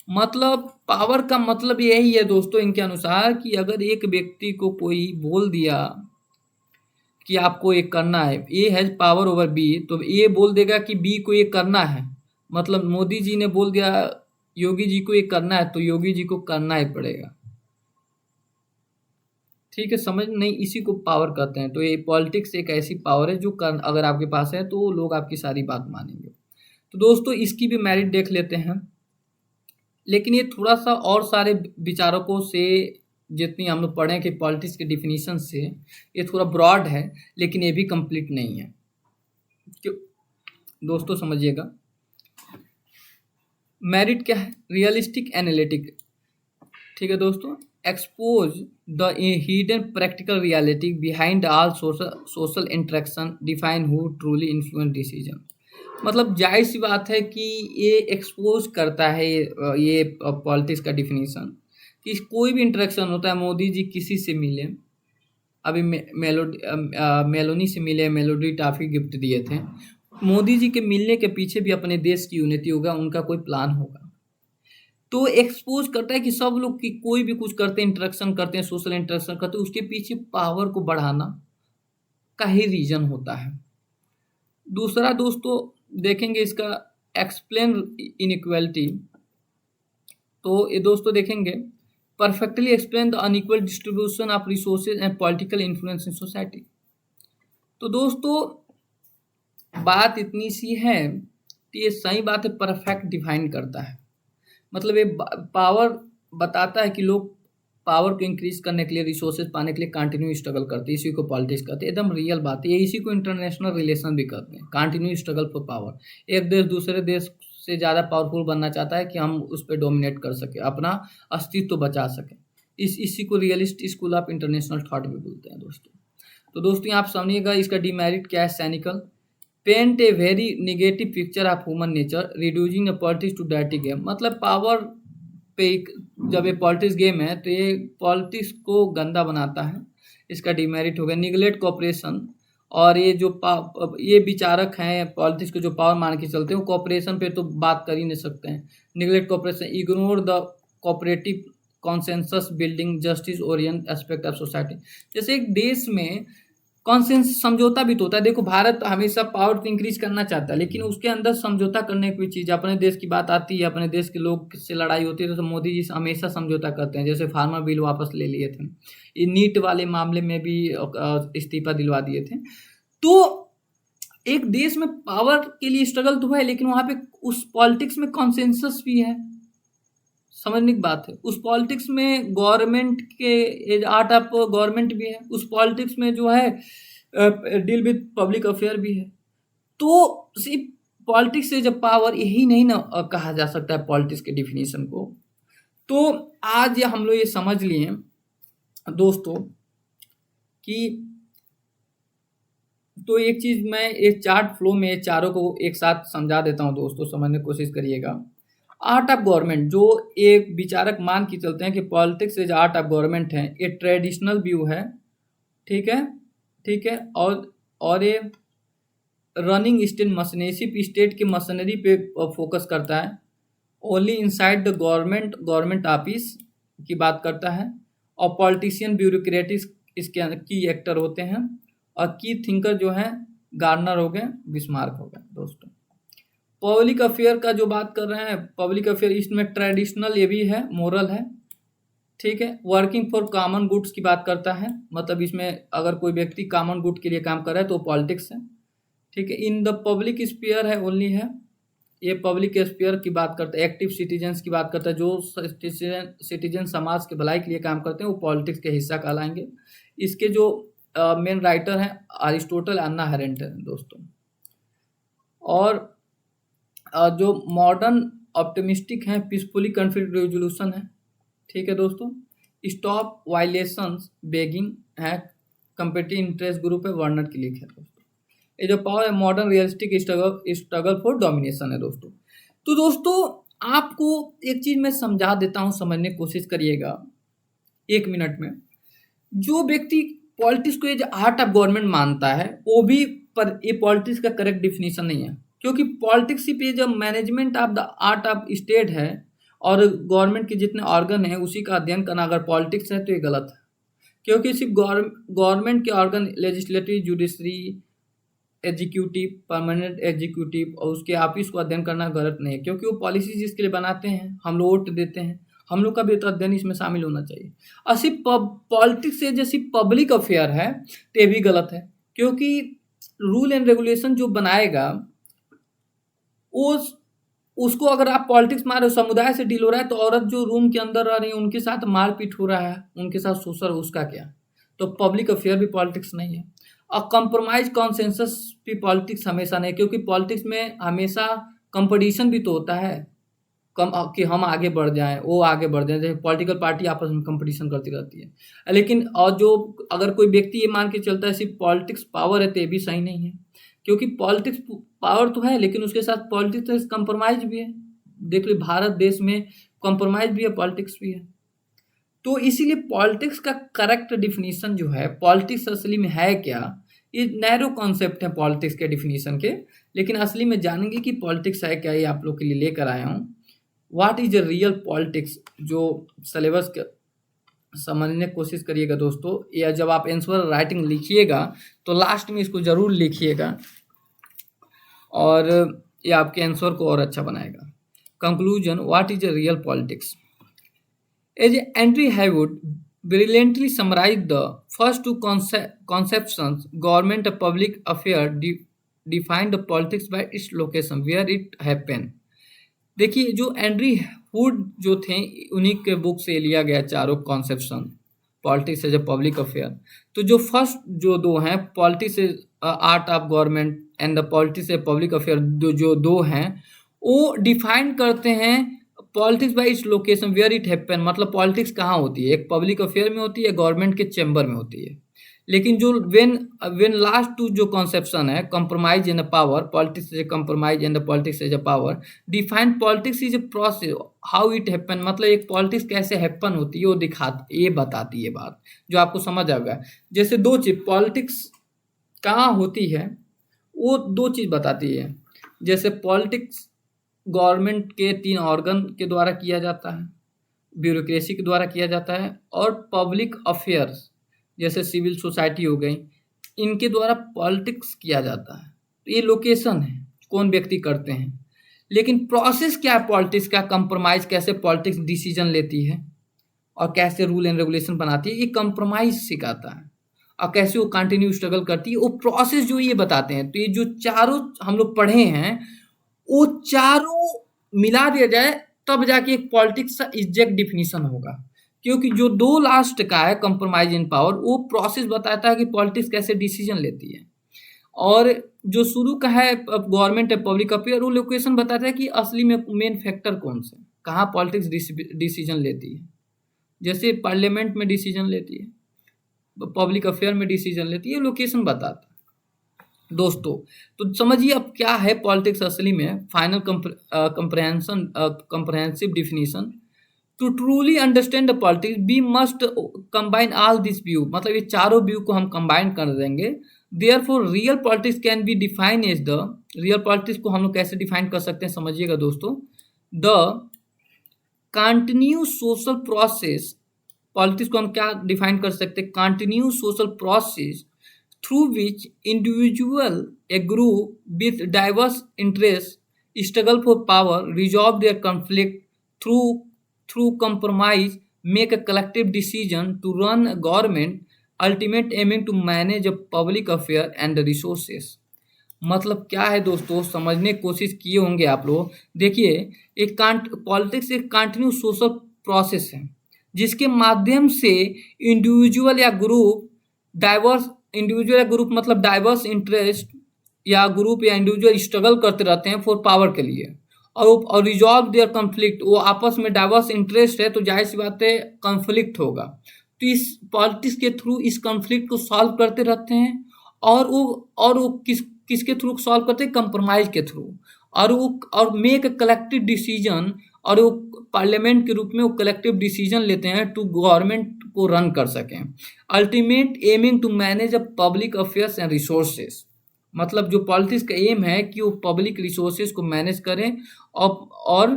मतलब पावर का मतलब यही है दोस्तों इनके अनुसार, कि अगर एक व्यक्ति को कोई बोल दिया कि आपको ये करना है, A has power over B, तो ए बोल देगा कि बी को ये करना है। मतलब मोदी जी ने बोल दिया योगी जी को ये करना है, तो योगी जी को करना ही पड़ेगा। ठीक है, समझ नहीं, इसी को पावर कहते हैं। तो ये पॉलिटिक्स एक ऐसी पावर है जो अगर आपके पास है तो लोग आपकी सारी बात मानेंगे। तो दोस्तों इसकी भी मेरिट देख लेते हैं, लेकिन ये थोड़ा सा और सारे विचारकों से, जितनी हम लोग पढ़ें कि पॉलिटिक्स के डिफिनीशन से, ये थोड़ा ब्रॉड है, लेकिन ये भी कंप्लीट नहीं है। क्यों दोस्तों, समझिएगा। मेरिट क्या है? रियलिस्टिक एनालिटिक, ठीक है दोस्तों। Expose the hidden practical reality behind all social interaction, define who truly influence decision. मतलब जाहिर सी बात है कि ये एक्सपोज करता है ये पॉलिटिक्स का डिफिनीशन कि कोई भी इंटरेक्शन होता है, मोदी जी किसी से मिले, अभी मेलोनी से मिले, मेलोडी टॉफी गिफ्ट दिए थे। मोदी जी के मिलने के पीछे भी अपने देश की यूनिटी होगा, उनका कोई प्लान होगा। तो एक्सपोज करता है कि सब लोग की कोई भी कुछ करते हैं, इंटरेक्शन करते हैं, सोशल इंटरेक्शन करते हैं, उसके पीछे पावर को बढ़ाना का ही रीजन होता है। दूसरा दोस्तों देखेंगे इसका एक्सप्लेन इनइक्वालिटी। तो ये दोस्तों देखेंगे perfectly explain the unequal distribution of resources and political influence in society. तो दोस्तों बात इतनी सी है कि ये सही बात है, परफेक्ट डिफाइन करता है। मतलब ये पावर बताता है कि लोग पावर को इंक्रीज करने के लिए, रिसोर्सेज पाने के लिए कंटिन्यू स्ट्रगल करते हैं। इसी को पॉलिटिक्स कहते हैं, एकदम रियल बात है ये। इसी को इंटरनेशनल रिलेशन भी कहते हैं, कंटिन्यू स्ट्रगल फॉर पावर। एक देश दूसरे देश से ज़्यादा पावरफुल बनना चाहता है कि हम उस पर डोमिनेट कर सके, अपना अस्तित्व बचा सकें। इसी को realist school of international thought भी बोलते हैं दोस्तों। तो दोस्तों आप समझिएगा इसका डिमेरिट क्या है। Cynical, paint a very negative picture of human nature, reducing the politics to dirty game. मतलब पावर पे जब ये पॉलिटिक्स गेम है तो ये पॉलिटिक्स को गंदा बनाता है, इसका डिमेरिट हो गया। निगलेक्ट कॉपरेशन, और ये जो ये विचारक हैं पॉलिटिक्स को जो पावर मान के चलते हैं, वो कॉपरेशन पे तो बात कर ही नहीं सकते हैं। Neglect cooperation, ignore the cooperative consensus building justice orient aspect of society. जैसे एक देश में कॉन्सेंस समझौता भी तो होता है। देखो भारत हमेशा पावर को इंक्रीज करना चाहता है, लेकिन उसके अंदर समझौता करने की चीज़, अपने देश की बात आती है, अपने देश के लोग से लड़ाई होती है तो मोदी जी हमेशा समझौता करते हैं। जैसे फार्मर बिल वापस ले लिए थे, ये नीट वाले मामले में भी इस्तीफा दिलवा दिए थे। तो एक देश में पावर के लिए स्ट्रगल तो है, लेकिन वहाँ पे उस पॉलिटिक्स में कॉन्सेंसस भी है। समझने की बात है, उस पॉलिटिक्स में गवर्नमेंट के आर्ट ऑफ गवर्नमेंट भी है, उस पॉलिटिक्स में जो है डील विद पब्लिक अफेयर भी है। तो सिर्फ पॉलिटिक्स से जब पावर, यही नहीं ना कहा जा सकता है पॉलिटिक्स के डिफिनीशन को। तो आज हम लोग ये समझ लिए दोस्तों कि, तो एक चीज़ मैं एक चार्ट फ्लो में ये चारों को एक साथ समझा देता हूँ दोस्तों, समझने की कोशिश करिएगा। आर्ट ऑफ गवर्नमेंट, जो एक विचारक मान के चलते हैं कि politics is art of government है, ये ट्रेडिशनल व्यू है, ठीक है, ठीक है। और ये रनिंग स्टेट मशीनरी, सिर्फ स्टेट की मशीनरी पे फोकस करता है। Only inside the government office की बात करता है। और पॉलिटिशियन ब्यूरोक्रेटिक्स इसके की एक्टर होते हैं, और की थिंकर जो है गार्नर हो गए, बिस्मार्क हो गए दोस्तों। पब्लिक अफेयर का जो बात कर रहे हैं, पब्लिक अफेयर इसमें ट्रेडिशनल ये भी है, मोरल है, ठीक है। वर्किंग फॉर कॉमन गुड्स की बात करता है, मतलब इसमें अगर कोई व्यक्ति कॉमन गुड के लिए काम कर रहा है तो पॉलिटिक्स है, ठीक है। इन द पब्लिक स्फीयर है, ओनली है, ये पब्लिक स्फीयर की बात करता है। एक्टिव सिटीजन्स की बात करता है, जो सिटीजन समाज के भलाई के लिए काम करते हैं वो पॉलिटिक्स के हिस्सा कहलाएंगे। इसके जो मेन राइटर हैं अरिस्टोटल, अन्ना हैरेंट है दोस्तों। और जो मॉडर्न ऑप्टिमिस्टिक हैं, पीसफुली कॉन्फ्लिक्ट रेजोल्यूशन है, ठीक है दोस्तों। स्टॉप वायलेशंस बेगिंग है, कंपेटिव इंटरेस्ट ग्रुप है, वर्नर की लिख है दोस्तों। ये जो पावर है modern realistic struggle for domination है दोस्तों। तो दोस्तों आपको एक चीज़ मैं समझा देता हूँ, समझने की कोशिश करिएगा 1 मिनट में। जो व्यक्ति पॉलिटिक्स को एज आर्ट ऑफ गवर्नमेंट मानता है वो भी, पर ये पॉलिटिक्स का करेक्ट डिफिनीशन नहीं है, क्योंकि पॉलिटिक्स सिर्फ ये जब management of the art of state है और गवर्नमेंट के जितने ऑर्गन हैं उसी का अध्ययन करना अगर पॉलिटिक्स है तो ये गलत है। क्योंकि सिर्फ गवर्नमेंट के organ legislative, judiciary, executive, permanent executive और उसके ऑफिस को अध्ययन करना गलत नहीं है, क्योंकि वो पॉलिसीज जिसके लिए बनाते हैं, हम लोग वोट देते हैं, हम लोग का भी तो अध्ययन इसमें शामिल होना चाहिए। ऐसी पॉलिटिक्स से जैसी पब्लिक अफेयर है तो ये भी गलत है, क्योंकि रूल एंड रेगुलेशन जो बनाएगा उस उसको अगर आप पॉलिटिक्स मान रहे हो, समुदाय से डील हो रहा है, तो औरत जो रूम के अंदर रह रही है उनके साथ मारपीट हो रहा है, उनके साथ शोषण, उसका क्या? तो पब्लिक अफेयर भी पॉलिटिक्स नहीं है। और कंप्रोमाइज कॉन्सेंसस भी पॉलिटिक्स हमेशा नहीं, क्योंकि पॉलिटिक्स में हमेशा कंपटीशन भी तो होता है, कम कि हम आगे बढ़ जाएं, वो आगे बढ़ जाएं, जैसे पॉलिटिकल पार्टी आपस में कंपटीशन करती रहती है। लेकिन और जो अगर कोई व्यक्ति ये मान के चलता है सिर्फ पॉलिटिक्स पावर है, तो ये भी सही नहीं है, क्योंकि पॉलिटिक्स पावर तो है लेकिन उसके साथ पॉलिटिक्स कंप्रोमाइज भी है। देख लो भारत देश में कंप्रोमाइज भी है, पॉलिटिक्स भी है। तो इसीलिए पॉलिटिक्स का करेक्ट डिफिनीशन जो है, पॉलिटिक्स असली में है क्या, ये नैरो कॉन्सेप्ट है पॉलिटिक्स के डिफिनीशन के, लेकिन असली में जानेंगे कि पॉलिटिक्स है क्या, ये आप लोग के लिए लेकर आया हूँ। What is a real politics, जो सिलेबस के समझने की कोशिश करिएगा दोस्तों, या जब आप आंसर राइटिंग लिखिएगा तो लास्ट में इसको जरूर लिखिएगा, और ये आपके आंसर को और अच्छा बनाएगा। Conclusion, what is a real politics? As Henry Haywood brilliantly summarized the first two conceptions, government and public affair define the politics by its location, where it happen. देखिए जो एंड्री वुड जो थे, उन्हीं के बुक से लिया गया चारों conception, politics as a public affair. तो जो फर्स्ट जो दो हैं, politics as art of government and the politics as public affair, जो दो हैं वो डिफाइन करते हैं politics by its location where it happen, मतलब पॉलिटिक्स कहाँ होती है, एक पब्लिक अफेयर में होती है, गवर्नमेंट के चैम्बर में होती है। लेकिन जो व्हेन लास्ट टू जो कॉन्सेप्शन है, compromise in the power, politics is A compromise and the politics is A power, define politics is a process how it happen, मतलब एक पॉलिटिक्स कैसे हैपन होती है वो ये बताती है बात, जो आपको समझ आएगा। जैसे दो चीज पॉलिटिक्स कहाँ होती है, वो दो चीज बताती है। जैसे पॉलिटिक्स गवर्नमेंट के 3 ऑर्गन के द्वारा किया जाता है, ब्यूरोक्रेसी के द्वारा किया जाता है, और पब्लिक अफेयर्स जैसे सिविल सोसाइटी हो गई, इनके द्वारा पॉलिटिक्स किया जाता है। तो ये लोकेशन है, कौन व्यक्ति करते हैं, लेकिन प्रोसेस क्या है पॉलिटिक्स का, कंप्रोमाइज कैसे पॉलिटिक्स डिसीजन लेती है और कैसे रूल एंड रेगुलेशन बनाती है, ये कंप्रोमाइज सिखाता है। और कैसे वो कंटिन्यू स्ट्रगल करती है, वो प्रोसेस जो ये बताते हैं। तो ये जो चारों हम लोग पढ़े हैं, वो चारों मिला दिया जाए तब जाके एक पॉलिटिक्स का एग्जैक्ट डिफिनीशन होगा, क्योंकि जो दो लास्ट का है कंप्रोमाइज इन पावर, वो प्रोसेस बताता है कि पॉलिटिक्स कैसे डिसीजन लेती है, और जो शुरू का है गवर्नमेंट है पब्लिक अफेयर, वो लोकेशन बताता है कि असली में मेन फैक्टर कौन से, कहाँ पॉलिटिक्स डिसीजन लेती है। जैसे पार्लियामेंट में डिसीजन लेती है, पब्लिक अफेयर में डिसीजन लेती है, लोकेशन बताता है दोस्तों। तो समझिए अब क्या है पॉलिटिक्स असली में, final comprehensive definition. To truly understand the politics we must combine all this view, मतलब ये चारों व्यू को हम कंबाइन कर देंगे। Therefore real politics can be define as the, real politics को हम लोग कैसे डिफाइन कर सकते हैं समझिएगा दोस्तों, the continue social process, politics को हम क्या डिफाइन कर सकते हैं, continue social process through which individual, a group with diverse interests, struggle for power, resolve their conflict through compromise, make a collective decision to run a government, ultimate aiming to manage a public affair and the resources। मतलब क्या है दोस्तों, समझने की कोशिश किए होंगे आप लोग। देखिए एक पॉलिटिक्स एक कंटिन्यू सोशल प्रोसेस है, जिसके माध्यम से इंडिविजुअल या ग्रुप डाइवर्स, इंडिविजुअल या ग्रुप मतलब डाइवर्स इंटरेस्ट या ग्रुप या इंडिविजुअल स्ट्रगल करते रहते हैं फॉर पावर के लिए, और रिजॉल्व देयर कॉन्फ्लिक्ट, वो आपस में डाइवर्स इंटरेस्ट है तो जाहिर सी बात है कॉन्फ्लिक्ट होगा। तो इस पॉलिटिक्स के थ्रू इस कॉन्फ्लिक्ट को सॉल्व करते रहते हैं, और वो किसके थ्रू सॉल्व करते हैं, कंप्रोमाइज के थ्रू, और मेक अ कलेक्टिव डिसीजन, और वो पार्लियामेंट के रूप में वो कलेक्टिव डिसीजन लेते हैं टू गवर्नमेंट को रन कर सकें। Ultimate aiming to manage a public affairs and resources, मतलब जो पॉलिटिक्स का एम है कि वो पब्लिक रिसोर्सेज को मैनेज करें और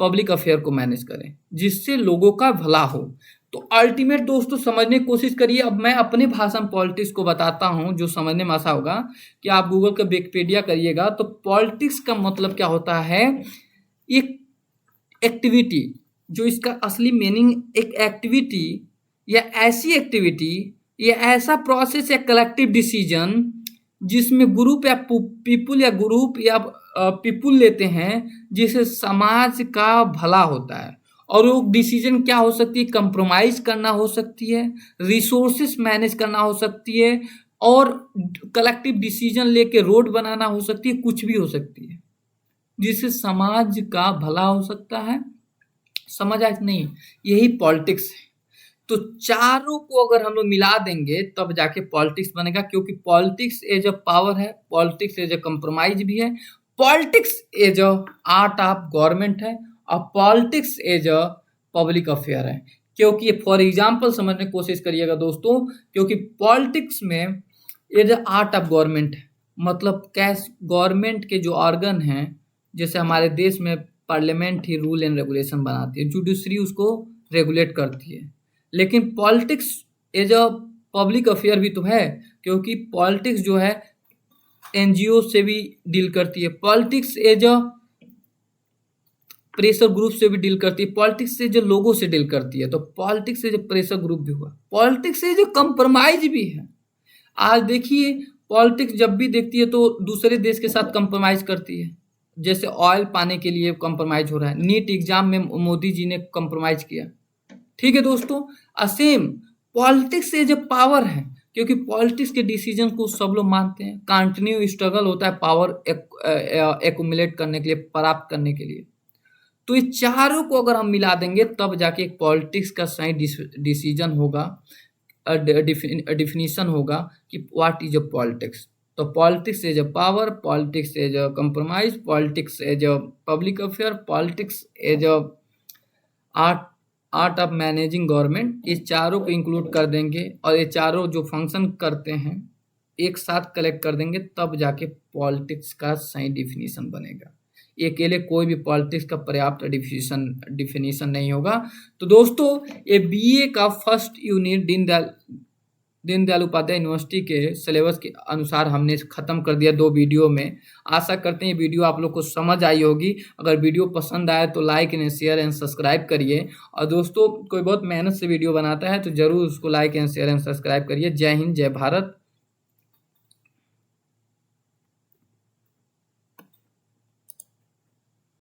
पब्लिक अफेयर को मैनेज करें, जिससे लोगों का भला हो। तो अल्टीमेट दोस्तों समझने की कोशिश करिए। अब मैं अपने भाषा में पॉलिटिक्स को बताता हूं, जो समझने में आसान होगा कि आप गूगल का विकिपीडिया करिएगा तो पॉलिटिक्स का मतलब क्या होता है, एक एक्टिविटी जो इसका असली मीनिंग एक एक्टिविटी या ऐसी एक्टिविटी या ऐसा प्रोसेस या कलेक्टिव डिसीजन जिसमें ग्रुप या पीपुल या ग्रुप या पीपुल लेते हैं जिससे समाज का भला होता है। और वो डिसीजन क्या हो सकती है, कंप्रोमाइज करना हो सकती है, रिसोर्सेस मैनेज करना हो सकती है, और कलेक्टिव डिसीजन लेके रोड बनाना हो सकती है, कुछ भी हो सकती है जिससे समाज का भला हो सकता है। समझ आया नहीं? यही पॉलिटिक्स है। तो चारों को अगर हम लोग मिला देंगे तब जाके पॉलिटिक्स बनेगा, क्योंकि पॉलिटिक्स एज अ पावर है, पॉलिटिक्स एज अ कंप्रोमाइज भी है, politics as a art of government है, और politics as a public affair है। क्योंकि फॉर एग्जाम्पल समझने की कोशिश करिएगा दोस्तों, क्योंकि पॉलिटिक्स में as a art of government है, मतलब कैश गवर्नमेंट के जो ऑर्गन हैं, जैसे हमारे देश में पार्लियामेंट ही रूल एंड रेगुलेशन बनाती है, जुडिशरी उसको रेगुलेट करती है। लेकिन politics as a public affair भी तो है, क्योंकि पॉलिटिक्स जो है एनजीओ से भी डील करती है, politics as a pressure group से भी डील करती है, पॉलिटिक्स से जो लोगों से डील करती है, तो पॉलिटिक्स से जो प्रेशर ग्रुप भी हुआ, पॉलिटिक्स से जो कंप्रोमाइज भी है। आज देखिए पॉलिटिक्स जब भी देखती है तो दूसरे देश के साथ कंप्रोमाइज करती है, जैसे ऑयल पाने के लिए कंप्रोमाइज हो रहा है, नीट एग्जाम में मोदी जी ने कंप्रोमाइज किया। ठीक है दोस्तों, असेम पॉलिटिक्स से जो पावर है, क्योंकि पॉलिटिक्स के डिसीजन को सब लोग मानते हैं, कंटिन्यू स्ट्रगल होता है पावर एक्यूमुलेट करने के लिए, प्राप्त करने के लिए। तो ये चारों को अगर हम मिला देंगे तब जाके एक पॉलिटिक्स का सही डिसीजन होगा, डिफिनीशन होगा कि व्हाट इज अ पॉलिटिक्स। तो politics as a power, politics as a compromise, politics as a public affair, politics as a art of managing government, ये चारों को इंक्लूड कर देंगे और ये चारों जो फंक्शन करते हैं एक साथ कलेक्ट कर देंगे तब जाके पॉलिटिक्स का सही डिफिनीशन बनेगा। ये अकेले कोई भी पॉलिटिक्स का पर्याप्त डिफिनीशन नहीं होगा। तो दोस्तों ये बीए का first unit Deendayal Upadhyay university के सिलेबस के अनुसार हमने ख़त्म कर दिया 2 वीडियो में। आशा करते हैं ये वीडियो आप लोग को समझ आई होगी। अगर वीडियो पसंद आए तो like and share and subscribe करिए, और दोस्तों कोई बहुत मेहनत से वीडियो बनाता है तो ज़रूर उसको like and share and subscribe करिए। जय हिंद, जय भारत।